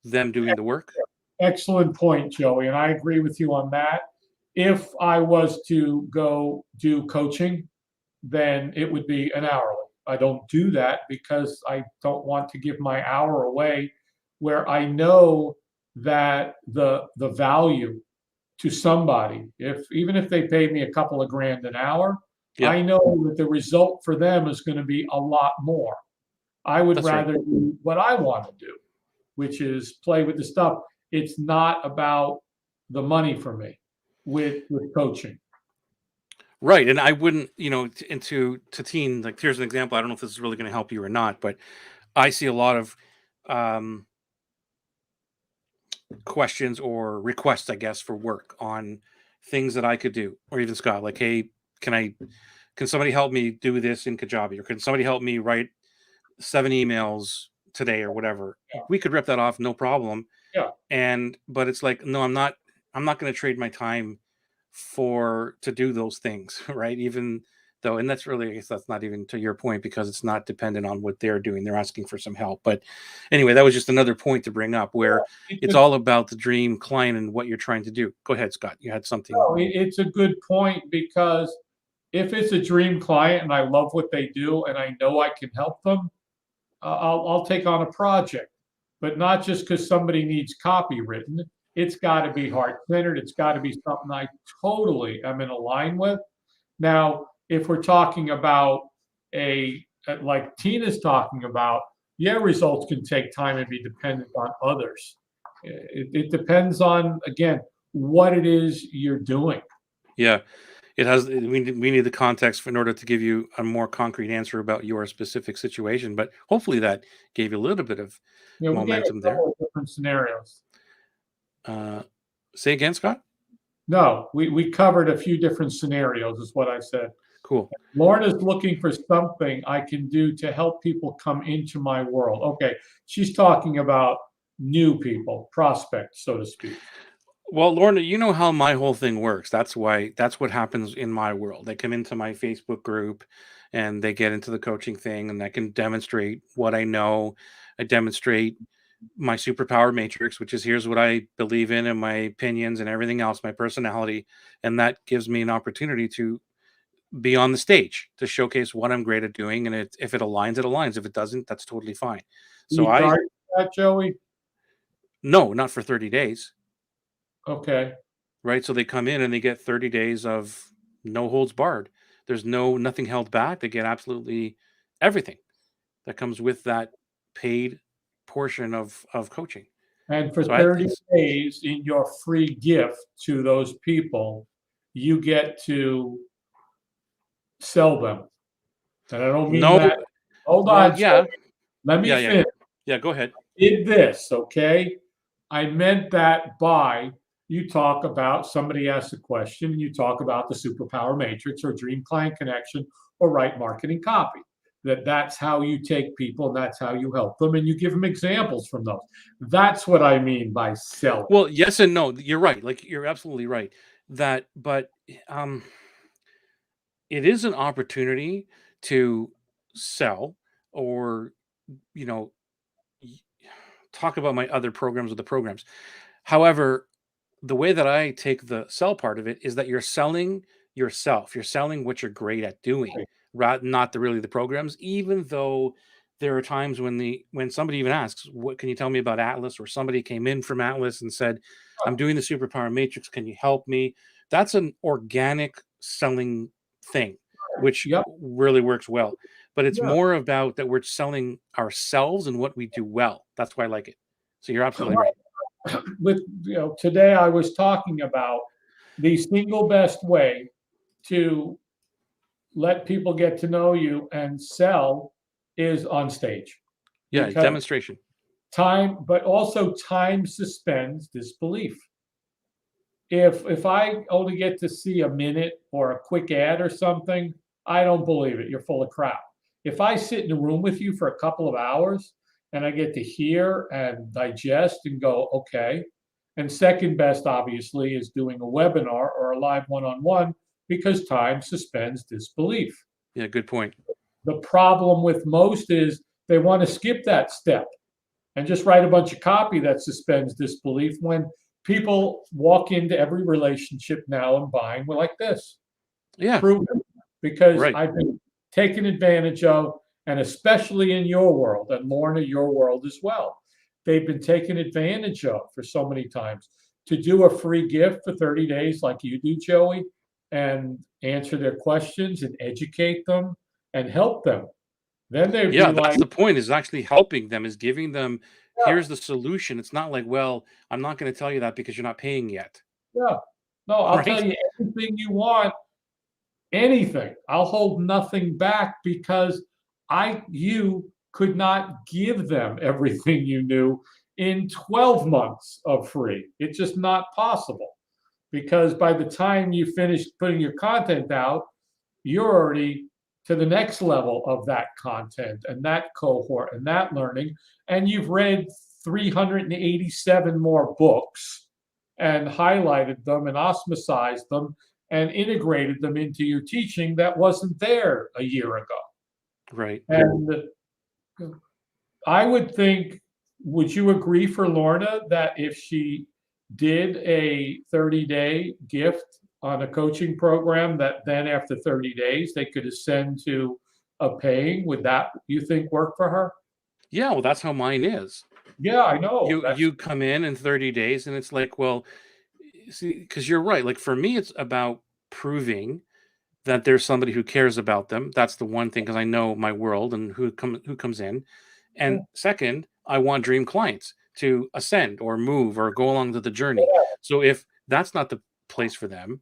them doing the work. Excellent point, Joey. And I agree with you on that. If I was to go do coaching, then it would be an hourly. I don't do that because I don't want to give my hour away where I know that the value to somebody, if even if they paid me a couple of grand an hour, Yep, I know that the result for them is going to be a lot more. I would that's right. rather do what I want to do, which is play with the stuff. It's not about the money for me with coaching. Right, and I wouldn't, and to teen, like, here's an example. I don't know if this is really going to help you or not, but I see a lot of um, questions or requests, I guess, for work on things that I could do, or even Scott, like, hey, can I, can somebody help me do this in Kajabi, or can somebody help me write 7 emails today, or whatever? Yeah, We could rip that off, no problem. yeah. And but it's like, no, I'm not going to trade my time for to do those things, right? Even though, and that's really, I guess that's not even to your point, because it's not dependent on what they're doing. They're asking for some help. But anyway, that was just another point to bring up, where It's it's a, all about the dream client and what you're trying to do. Go ahead, Scott. You had something. no, it's a good point because if it's a dream client and I love what they do and I know I can help them, I'll take on a project, but not just because somebody needs copy written. It's got to be heart centered. It's got to be something I totally am in line with. Now, if we're talking about like Tina's talking about, yeah, results can take time and be dependent on others. It depends on, again, what it is you're doing. Yeah, it has. We need the context in order to give you a more concrete answer about your specific situation. But hopefully that gave you a little bit of You know, we gave momentum a there. couple of different scenarios. Uh, Say again, Scott. No, we covered a few different scenarios, is what I said. Cool. Lauren is looking for something I can do to help people come into my world. Okay, she's talking about new people, prospects, so to speak. Well, Lorna, you know how my whole thing works. That's what happens in my world. They come into my Facebook group and they get into the coaching thing, and I can demonstrate what I know. I demonstrate my superpower matrix, which is, here's what I believe in and my opinions and everything else, my personality. And that gives me an opportunity to be on the stage to showcase what I'm great at doing. And if it aligns, it aligns. If it doesn't, that's totally fine. Do So you charge for that, Joey? no, not for 30 days. Okay. Right? So they come in and they get 30 days of no holds barred. There's nothing held back. They get absolutely everything that comes with that paid portion of coaching. And for So 30 days in your free gift to those people, you get to sell them. And I don't mean no, that. Hold well, on, yeah, Joey. Let me yeah, yeah, yeah, finish. yeah. Go ahead. Did this, okay? I meant that by you talk about somebody asks a question and you talk about the superpower matrix or dream client connection or right marketing copy. That's how you take people and that's how you help them and you give them examples from those. That's what I mean by selling. Well, yes and no. You're right. Like, you're absolutely right. But um, it is an opportunity to sell, or you know y- talk about my other programs with the programs. However, the way that I take the sell part of it is that you're selling yourself. You're selling what you're great at doing, not really the programs. Even though there are times when somebody even asks, "What can you tell me about Atlas?" Or somebody came in from Atlas and said, "I'm doing the Superpower Matrix. Can you help me?" That's an organic selling thing, which Yep. really works well. But it's Yeah. more about that we're selling ourselves and what we do well. That's why I like it. So you're absolutely right. With today I was talking about the single best way to let people get to know you and sell is on stage Yeah, because demonstration. but also time suspends disbelief. If I only get to see a minute or a quick ad or something, I don't believe it. You're full of crap. If I sit in a room with you for a couple of hours and I get to hear and digest and go, okay. And second best, obviously, is doing a webinar or a live one-on-one because time suspends disbelief. Yeah, good point. The problem with most is they want to skip that step and just write a bunch of copy that suspends disbelief when people walk into every relationship now and buying like this. Yeah, Proven. Because right. I've been taken advantage of, and especially in your world, and Lorna, your world as well. They've been taken advantage of for so many times. To do a free gift for 30 days like you do, Joey, and answer their questions and educate them and help them. Then they'd be Yeah, that's like, the point, is actually helping them, is giving them, yeah, here's the solution. It's not like, well, I'm not going to tell you that because you're not paying yet. yeah. No, I'll tell Right? you anything you want, anything. I'll hold nothing back because you could not give them everything you knew in 12 months of free. It's just not possible because by the time you finish putting your content out, you're already to the next level of that content and that cohort and that learning. And you've read 387 more books and highlighted them and osmosized them and integrated them into your teaching that wasn't there a year ago. Right. And I would think, would you agree for Lorna that if she did a 30-day gift on a coaching program, that then after 30 days they could ascend to a paying? Would that, you think, work for her? Yeah, well, that's how mine is. Yeah, I know. You come in 30 days and it's like, well, see, because you're right. Like for me, it's about proving that there's somebody who cares about them. That's the one thing, because I know my world and who comes in. Yeah, And second, I want dream clients to ascend or move or go along to the journey. So if that's not the place for them,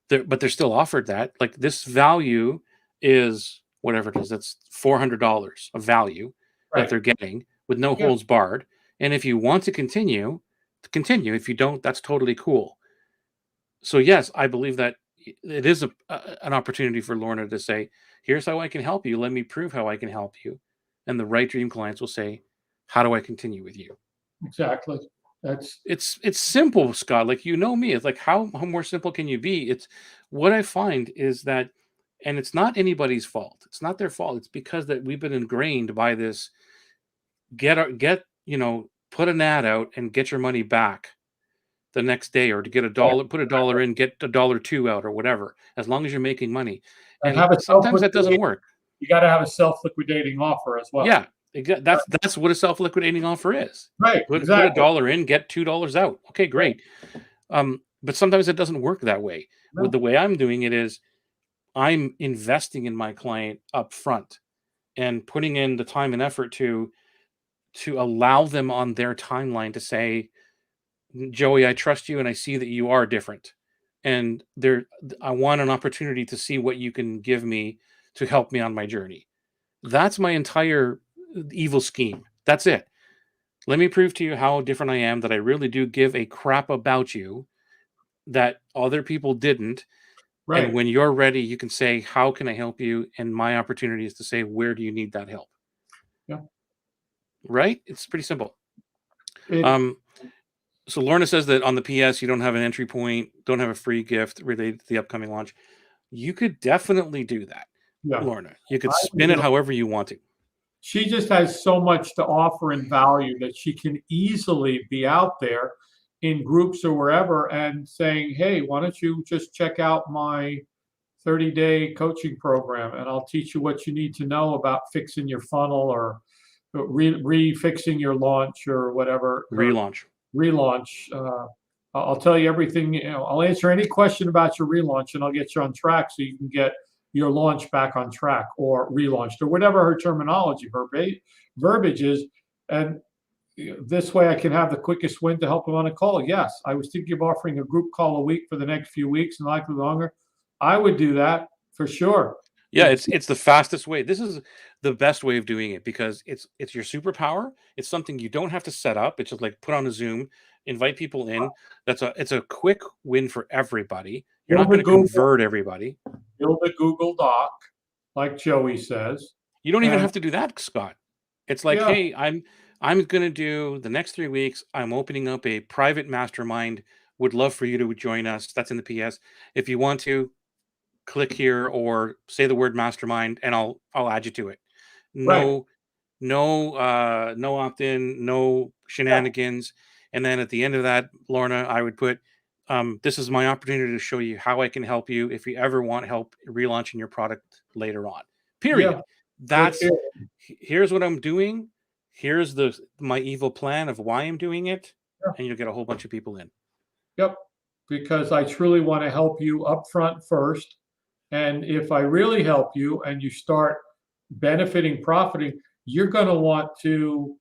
but they're still offered that, like this value is whatever it is, that's $400 of value that right. they're getting with no Yeah, holds barred. And if you want to continue, continue. If you don't, that's totally cool. So yes, I believe that it is an opportunity for Lorna to say, "Here's how I can help you. Let me prove how I can help you." And the right dream clients will say, "How do I continue with you?" exactly. That's It's simple, Scott. Like you know me. It's like how more simple can you be? It's what I find is that, and it's not anybody's fault. It's not their fault. It's because that we've been ingrained by this get put an ad out and get your money back the next day, or to get a right. dollar, put a dollar in, get a dollar two out, or whatever, as long as you're making money. And And have a sometimes that doesn't self-liquidating, work. you got to have a self-liquidating offer as well. Yeah, that's what a self-liquidating offer is. Right, Put a exactly. dollar in, get $2 out. Okay, Right. great. But sometimes it doesn't work that way. With No, the way I'm doing it is I'm investing in my client up front and putting in the time and effort to allow them on their timeline to say, Joey, I trust you and I see that you are different. And I want an opportunity to see what you can give me to help me on my journey. That's my entire evil scheme. That's it. Let me prove to you how different I am, that I really do give a crap about you that other people didn't. And right. when you're ready, you can say, how can I help you? And my opportunity is to say, where do you need that help? Yeah. Right? It's pretty simple. It, Um, so Lorna says that on the PS, you don't have an entry point, don't have a free gift related to the upcoming launch. You could definitely do that, yeah. Lorna. You could I spin would it do it. however you want to. She just has so much to offer and value that she can easily be out there in groups or wherever and saying, hey, why don't you just check out my 30-day coaching program and I'll teach you what you need to know about fixing your funnel or refixing your launch or whatever, her Relaunch. relaunch. I'll tell you everything. I'll answer any question about your relaunch, and I'll get you on track so you can get your launch back on track or relaunched or whatever her terminology, verbiage is. And this way, I can have the quickest win to help them on a call. Yes, I was thinking of offering a group call a week for the next few weeks and likely longer. I would do that for sure. Yeah, it's the fastest way. This is the best way of doing it because it's your superpower. It's something you don't have to set up. It's just like put on a Zoom, invite people in. It's a quick win for everybody. You're not Build a going to Google, convert everybody. build a Google Doc, like Joey says, You don't even and have to do that, Scott. It's like, yeah, hey, I'm going to do the next 3 weeks. I'm opening up a private mastermind. Would love for you to join us. That's in the PS. If you want to, click here or say the word mastermind, and I'll add you to it. right. No, no opt-in, no Yeah, shenanigans. And then at the end of that, Lorna, I would put, this is my opportunity to show you how I can help you if you ever want help relaunching your product later on. Yeah. Period. That's That's it. here's what I'm doing. Here's my evil plan of why I'm doing it, Yeah. and you'll get a whole bunch of people in. Yep. Because I truly want to help you up front first. And if I really help you and you start benefiting, profiting, you're going to want to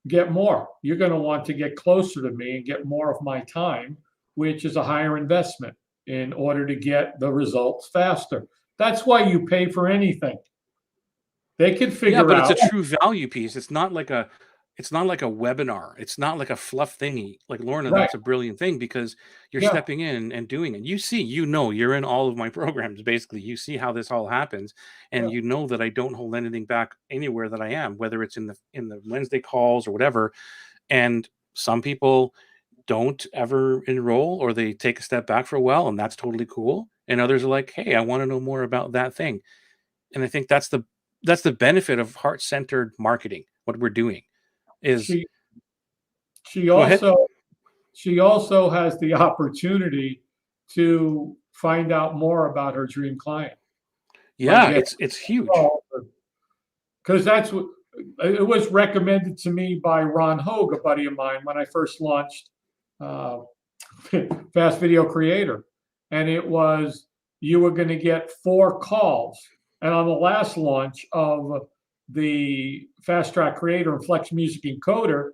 get more. You're going to want to get closer to me and get more of my time, which is a higher investment in order to get the results faster. That's why you pay for anything. They can Yeah, figure but it's out. a true value piece. It's not like a webinar. It's not like a fluff thingy. Like Lorna, Right. that's a brilliant thing because you're Yeah. stepping in and doing it. You're in all of my programs. Basically, you see how this all happens, Yeah. and you know that I don't hold anything back anywhere that I am, whether it's in the Wednesday calls or whatever. And some people don't ever enroll or they take a step back for a while, and that's totally cool. And others are like, hey, I want to know more about that thing. And I think that's the benefit of heart-centered marketing. What we're doing is She she go ahead. also she also has the opportunity to find out more about her dream client by Yeah, getting it's huge. involved, because that's what it was recommended to me by Ron Hogue, a buddy of mine, when I first launched uh, Fast Video Creator, and it was you were going to get 4 calls, and on the last launch of the Fast Track Creator and Flex Music Encoder,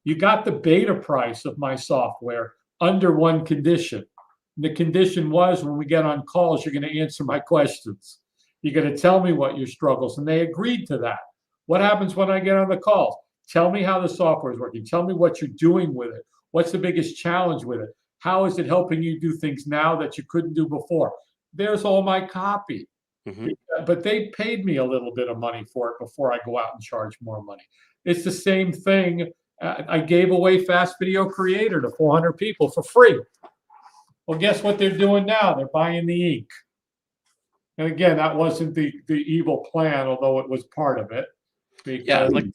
you got the beta price of my software under one condition. And the condition was when we get on calls, you're going to answer my questions. You're going to tell me what your struggles, and they agreed to that. What happens when I get on the calls? Tell me how the software is working. Tell me what you're doing with it. What's the biggest challenge with it? How is it helping you do things now that you couldn't do before? There's all my copy. Hmm. But they paid me a little bit of money for it before I go out and charge more money. It's the same thing. I gave away Fast Video Creator to 400 people for free. Well, guess what they're doing now? They're buying the ink. And again, that wasn't the evil plan, although it was part of it. Yeah, Because like,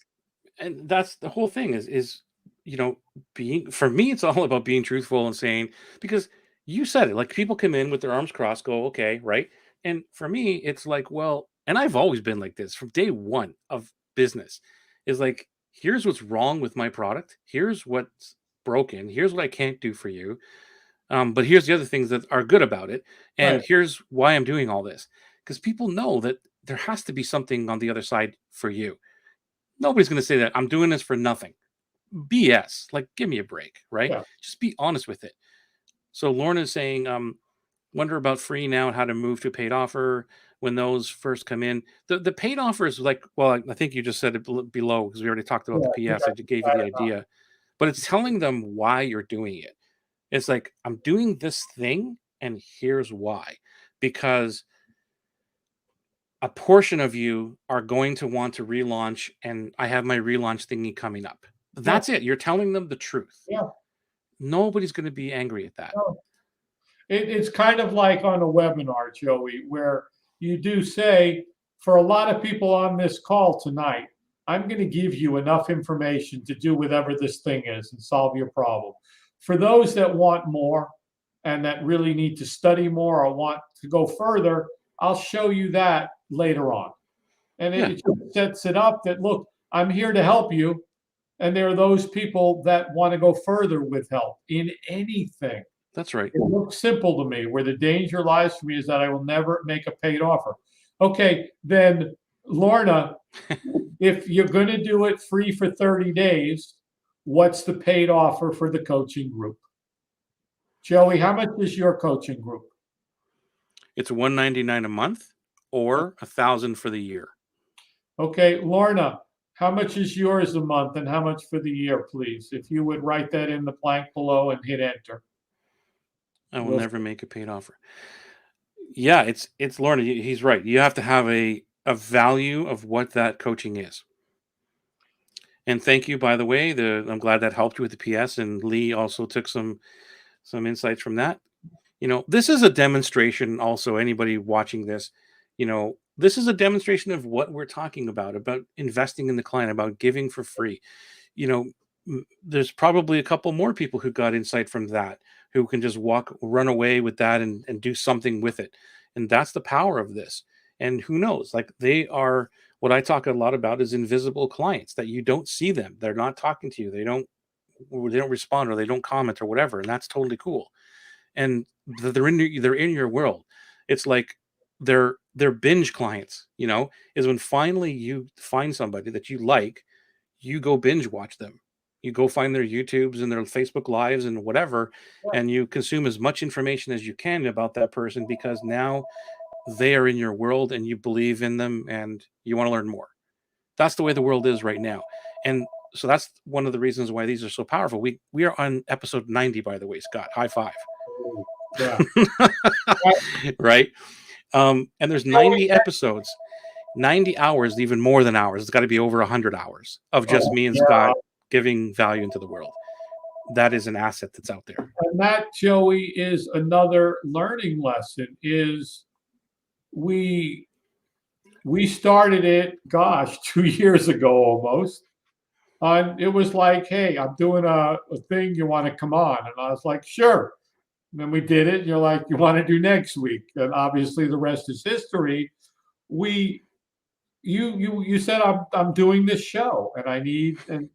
and that's the whole thing is you know being for me it's all about being truthful and saying because you said it like people come in with their arms crossed go okay right and for me it's like well and I've always been like this from day one of business is like here's what's wrong with my product, here's what's broken, here's what I can't do for you, but here's the other things that are good about it, and right, here's why I'm doing all this because people know that there has to be something on the other side for you. Nobody's going to say that I'm doing this for nothing. BS. Like, give me a break, right? yeah, Just be honest with it. So Lorna's saying, wonder about free now and how to move to paid offer when those first come in. The paid offer is like, well, I think you just said it below because we already talked about the yeah, you PS. I got just gave you the that enough. idea, but it's telling them why you're doing it. It's like, I'm doing this thing and here's why. Because a portion of you are going to want to relaunch and I have my relaunch thingy coming up. Yeah, That's it. You're telling them the truth. yeah. Nobody's going to be angry at that. No. It's kind of like on a webinar, Joey, where you do say, for a lot of people on this call tonight, I'm going to give you enough information to do whatever this thing is and solve your problem. For those that want more and that really need to study more or want to go further, I'll show you that later on. And Yeah, it just sets it up that, look, I'm here to help you. And there are those people that want to go further with help in anything. that's right. It looks simple to me. Where the danger lies for me is that I will never make a paid offer. Okay, then Lorna, if you're going to do it free for 30 days, what's the paid offer for the coaching group? Joey, how much is your coaching group? It's $199 a month or 1,000 for the year. Okay, Lorna, how much is yours a month and how much for the year, please? If you would write that in the blank below and hit enter. I will We'll, never make a paid offer. Yeah, it's Lorna. He's right. You have to have a value of what that coaching is. And thank you, by the way. I'm glad that helped you with the PS. And Lee also took some insights from that. This is a demonstration. Also, anybody watching this, this is a demonstration of what we're talking about investing in the client, about giving for free. You know, there's probably a couple more people who got insight from that, who can just run away with that and do something with it. And that's the power of this. And who knows, like they are, what I talk a lot about is invisible clients, that you don't see them. They're not talking to you. They don't respond, or they don't comment or whatever. And that's totally cool. And they're in your world. It's like they're binge clients, is when finally you find somebody that you like, you go binge watch them. You go find their YouTubes and their Facebook lives and whatever, and you consume as much information as you can about that person, because now they are in your world and you believe in them and you want to learn more. That's the way the world is right now. And so that's one of the reasons why these are so powerful. We are on episode 90, by the way, Scott. High five. Yeah. Right? And there's 90 episodes, 90 hours, even more than hours. It's got to be over 100 hours of just me and Scott giving value into the world. That is an asset that's out there. And that, Joey, is another learning lesson. Is we started it, gosh, 2 years ago almost. And it was like, hey, I'm doing a thing. You want to come on? And I was like, sure. And then we did it. And you're like, you want to do next week? And obviously the rest is history. You said I'm doing this show, and I need, and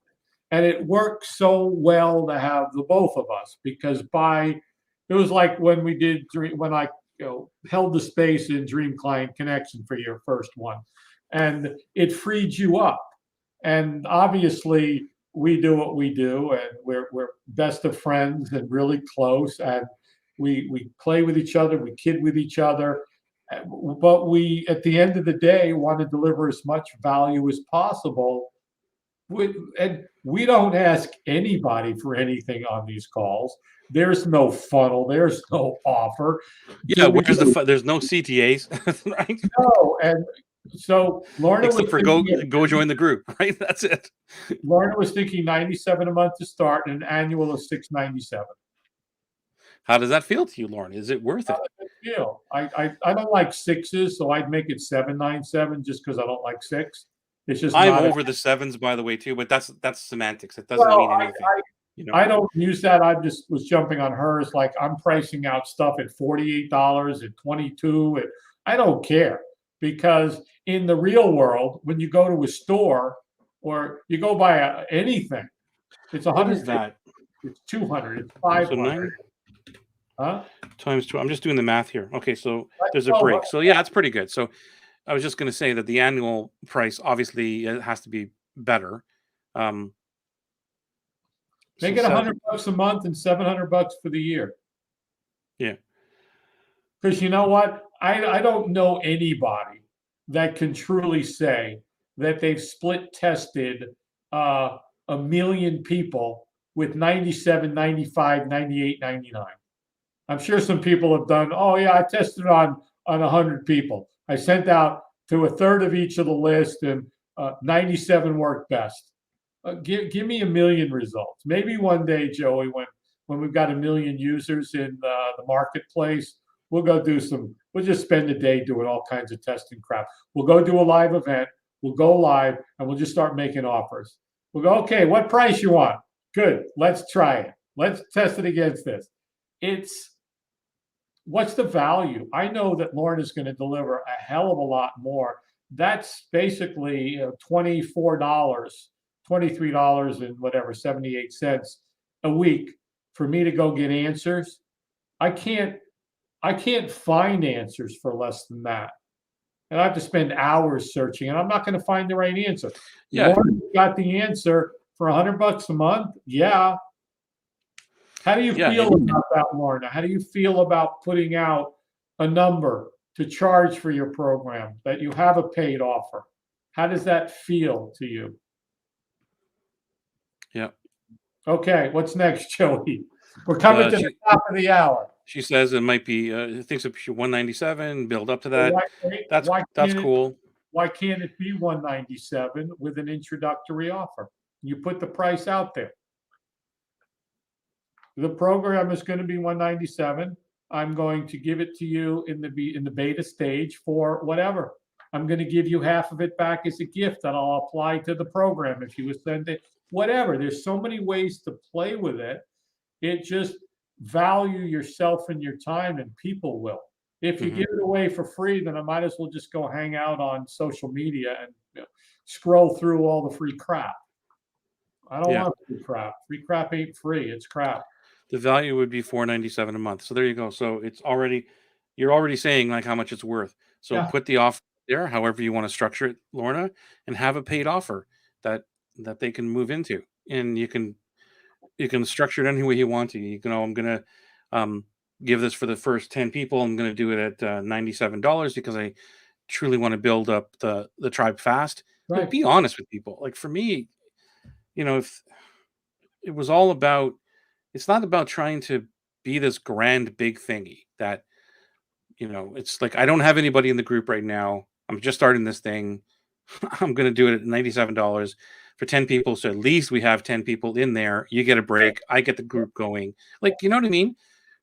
it works so well to have the both of us, because it was like when we did when I held the space in Dream Client Connection for your first one, and it freed you up. And obviously we do what we do, and we're best of friends and really close, and we play with each other, we kid with each other, but we, at the end of the day, want to deliver as much value as possible. And we don't ask anybody for anything on these calls. There's no funnel. There's no offer. Yeah, there's no CTAs, right? No, and so Lorna except for go join the group, right? That's it. Lorna was thinking $97 a month to start, and an annual of $697. How does that feel to you, Lauren? Is it worth it? Feel. I don't like sixes, so I'd make it $797 just because I don't like six. It's just I'm over the sevens, by the way, too, but that's semantics. It doesn't mean anything. I don't use that. I just was jumping on hers. Like, I'm pricing out stuff at $48, at $22, and I don't care, because in the real world, when you go to a store or you go buy anything, it's $100. It's $200. It's $500. Huh? Times 2. I'm just doing the math here. Okay, so there's a break. So yeah, that's pretty good. So I was just going to say that the annual price obviously has to be better. Make it $100 a month and $700 for the year. Yeah. Because you know what? I don't know anybody that can truly say that they've split tested 1 million people with 97, 95, 98, 99. I'm sure some people have done, oh yeah, I tested on 100 people. I sent out to a third of each of the list, and 97 worked best. Give me 1 million results. Maybe one day, Joey, when we've got 1 million users in the marketplace, we'll just spend a day doing all kinds of testing crap. We'll go do a live event. We'll go live, and we'll just start making offers. We'll go, okay, what price you want? Good, let's try it. Let's test it against this. What's the value? I know that Lauren is going to deliver a hell of a lot more. That's basically $24, $23 and whatever, 78 cents a week for me to go get answers. I can't find answers for less than that. And I have to spend hours searching, and I'm not going to find the right answer. Yeah. Lauren got the answer for $100 a month. Yeah. How do you feel about that, Lorna? How do you feel about putting out a number to charge for your program, that you have a paid offer? How does that feel to you? Yeah. Okay, what's next, Joey? We're coming to the top of the hour. She says it might be, thinks it should be 197, build up to that. That's cool. Why can't it be 197 with an introductory offer? You put the price out there. The program is going to be 197. I'm going to give it to you in the beta stage for whatever. I'm going to give you half of it back as a gift that I'll apply to the program if you send it whatever. There's so many ways to play with it. It just value yourself and your time, and people will. If you give it away for free, then I might as well just go hang out on social media and scroll through all the free crap. I don't want free crap. Free crap ain't free. It's crap. The value would be $4.97 a month. So there you go. So you're already saying like how much it's worth. So Yeah. put the offer there, however you want to structure it, Lorna, and have a paid offer that they can move into, and you can structure it any way you want to. You can, I'm gonna give this for the first 10 people. I'm gonna do it at $97 because I truly want to build up the tribe fast. Right. But be honest with people. Like for me, if it was all about, it's not about trying to be this grand big thingy that, it's like I don't have anybody in the group right now. I'm just starting this thing. I'm going to do it at $97 for 10 people. So at least we have 10 people in there. You get a break. I get the group going. Like, you know what I mean?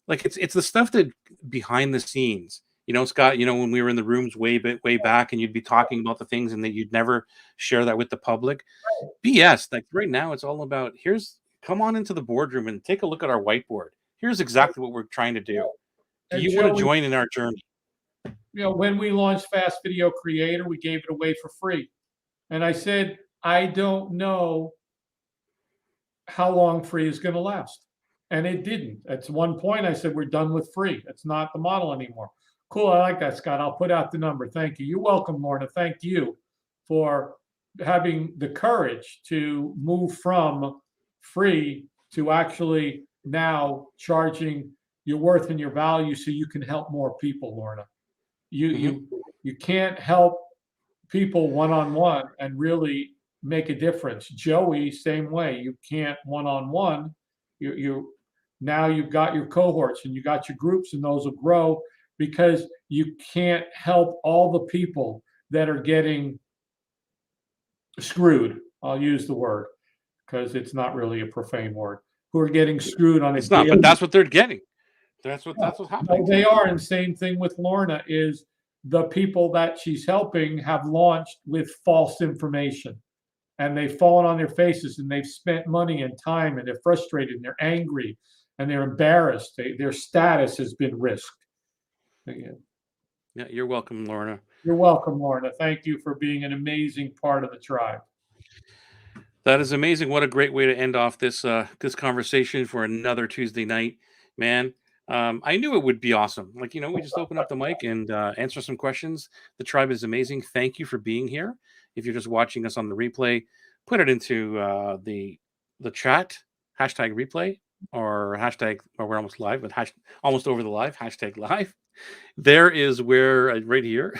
Like it's the stuff that behind the scenes, Scott, when we were in the rooms way back and you'd be talking about the things and that you'd never share that with the public. BS. Like right now it's all about, come on into the boardroom and take a look at our whiteboard. Here's exactly what we're trying to do. Do you want to join in our journey? When we launched Fast Video Creator, we gave it away for free. And I said, I don't know how long free is going to last. And it didn't. At one point, I said, we're done with free. It's not the model anymore. Cool. I like that, Scott. I'll put out the number. Thank you. You're welcome, Lorna. Thank you for having the courage to move from free to actually now charging your worth and your value so you can help more people, Lorna. You can't help people one-on-one and really make a difference. Joey, same way. You can't one-on-one. Now you've got your cohorts and you got your groups, and those will grow because you can't help all the people that are getting screwed. I'll use the word because it's not really a profane word. Who are getting screwed on it's not, but that's what they're getting. That's what's happening. They are, and same thing with Lorna is the people that she's helping have launched with false information, and they've fallen on their faces, and they've spent money and time, and they're frustrated, and they're angry, and they're embarrassed. Their status has been risked. Yeah, you're welcome, Lorna. You're welcome, Lorna. Thank you for being an amazing part of the tribe. That is amazing. What a great way to end off this conversation for another Tuesday night, man. I knew it would be awesome. Like, we just open up the mic and answer some questions. The tribe is amazing. Thank you for being here. If you're just watching us on the replay, put it into the chat, hashtag replay or hashtag, or we're almost live, but almost over the live, hashtag live. There is where right here,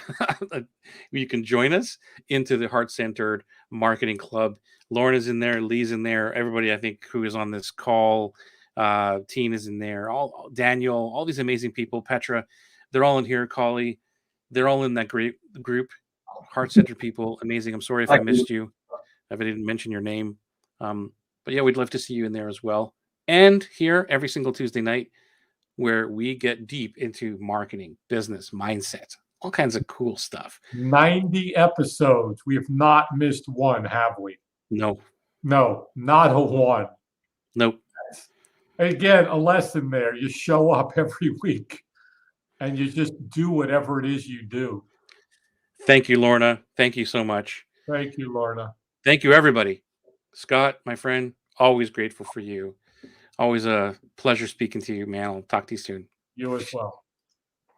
you can join us into the Heart-Centered Marketing Club. Lauren is in there, Lee's in there, everybody I think who is on this call, Teen is in there, all Daniel, all these amazing people, Petra, they're all in here, Collie, they're all in that great group, Heart-Centered people, amazing. I'm sorry if I missed you, if I didn't mention your name, but yeah, we'd love to see you in there as well. And here every single Tuesday night, where we get deep into marketing, business, mindset, all kinds of cool stuff. 90 episodes. We have not missed one, have we? No, not a one. Nope. Again, a lesson there. You show up every week and you just do whatever it is you do. Thank you, Lorna. Thank you so much. Thank you, Lorna. Thank you, everybody. Scott, my friend, always grateful for you. Always a pleasure speaking to you, man. I'll talk to you soon. You as well.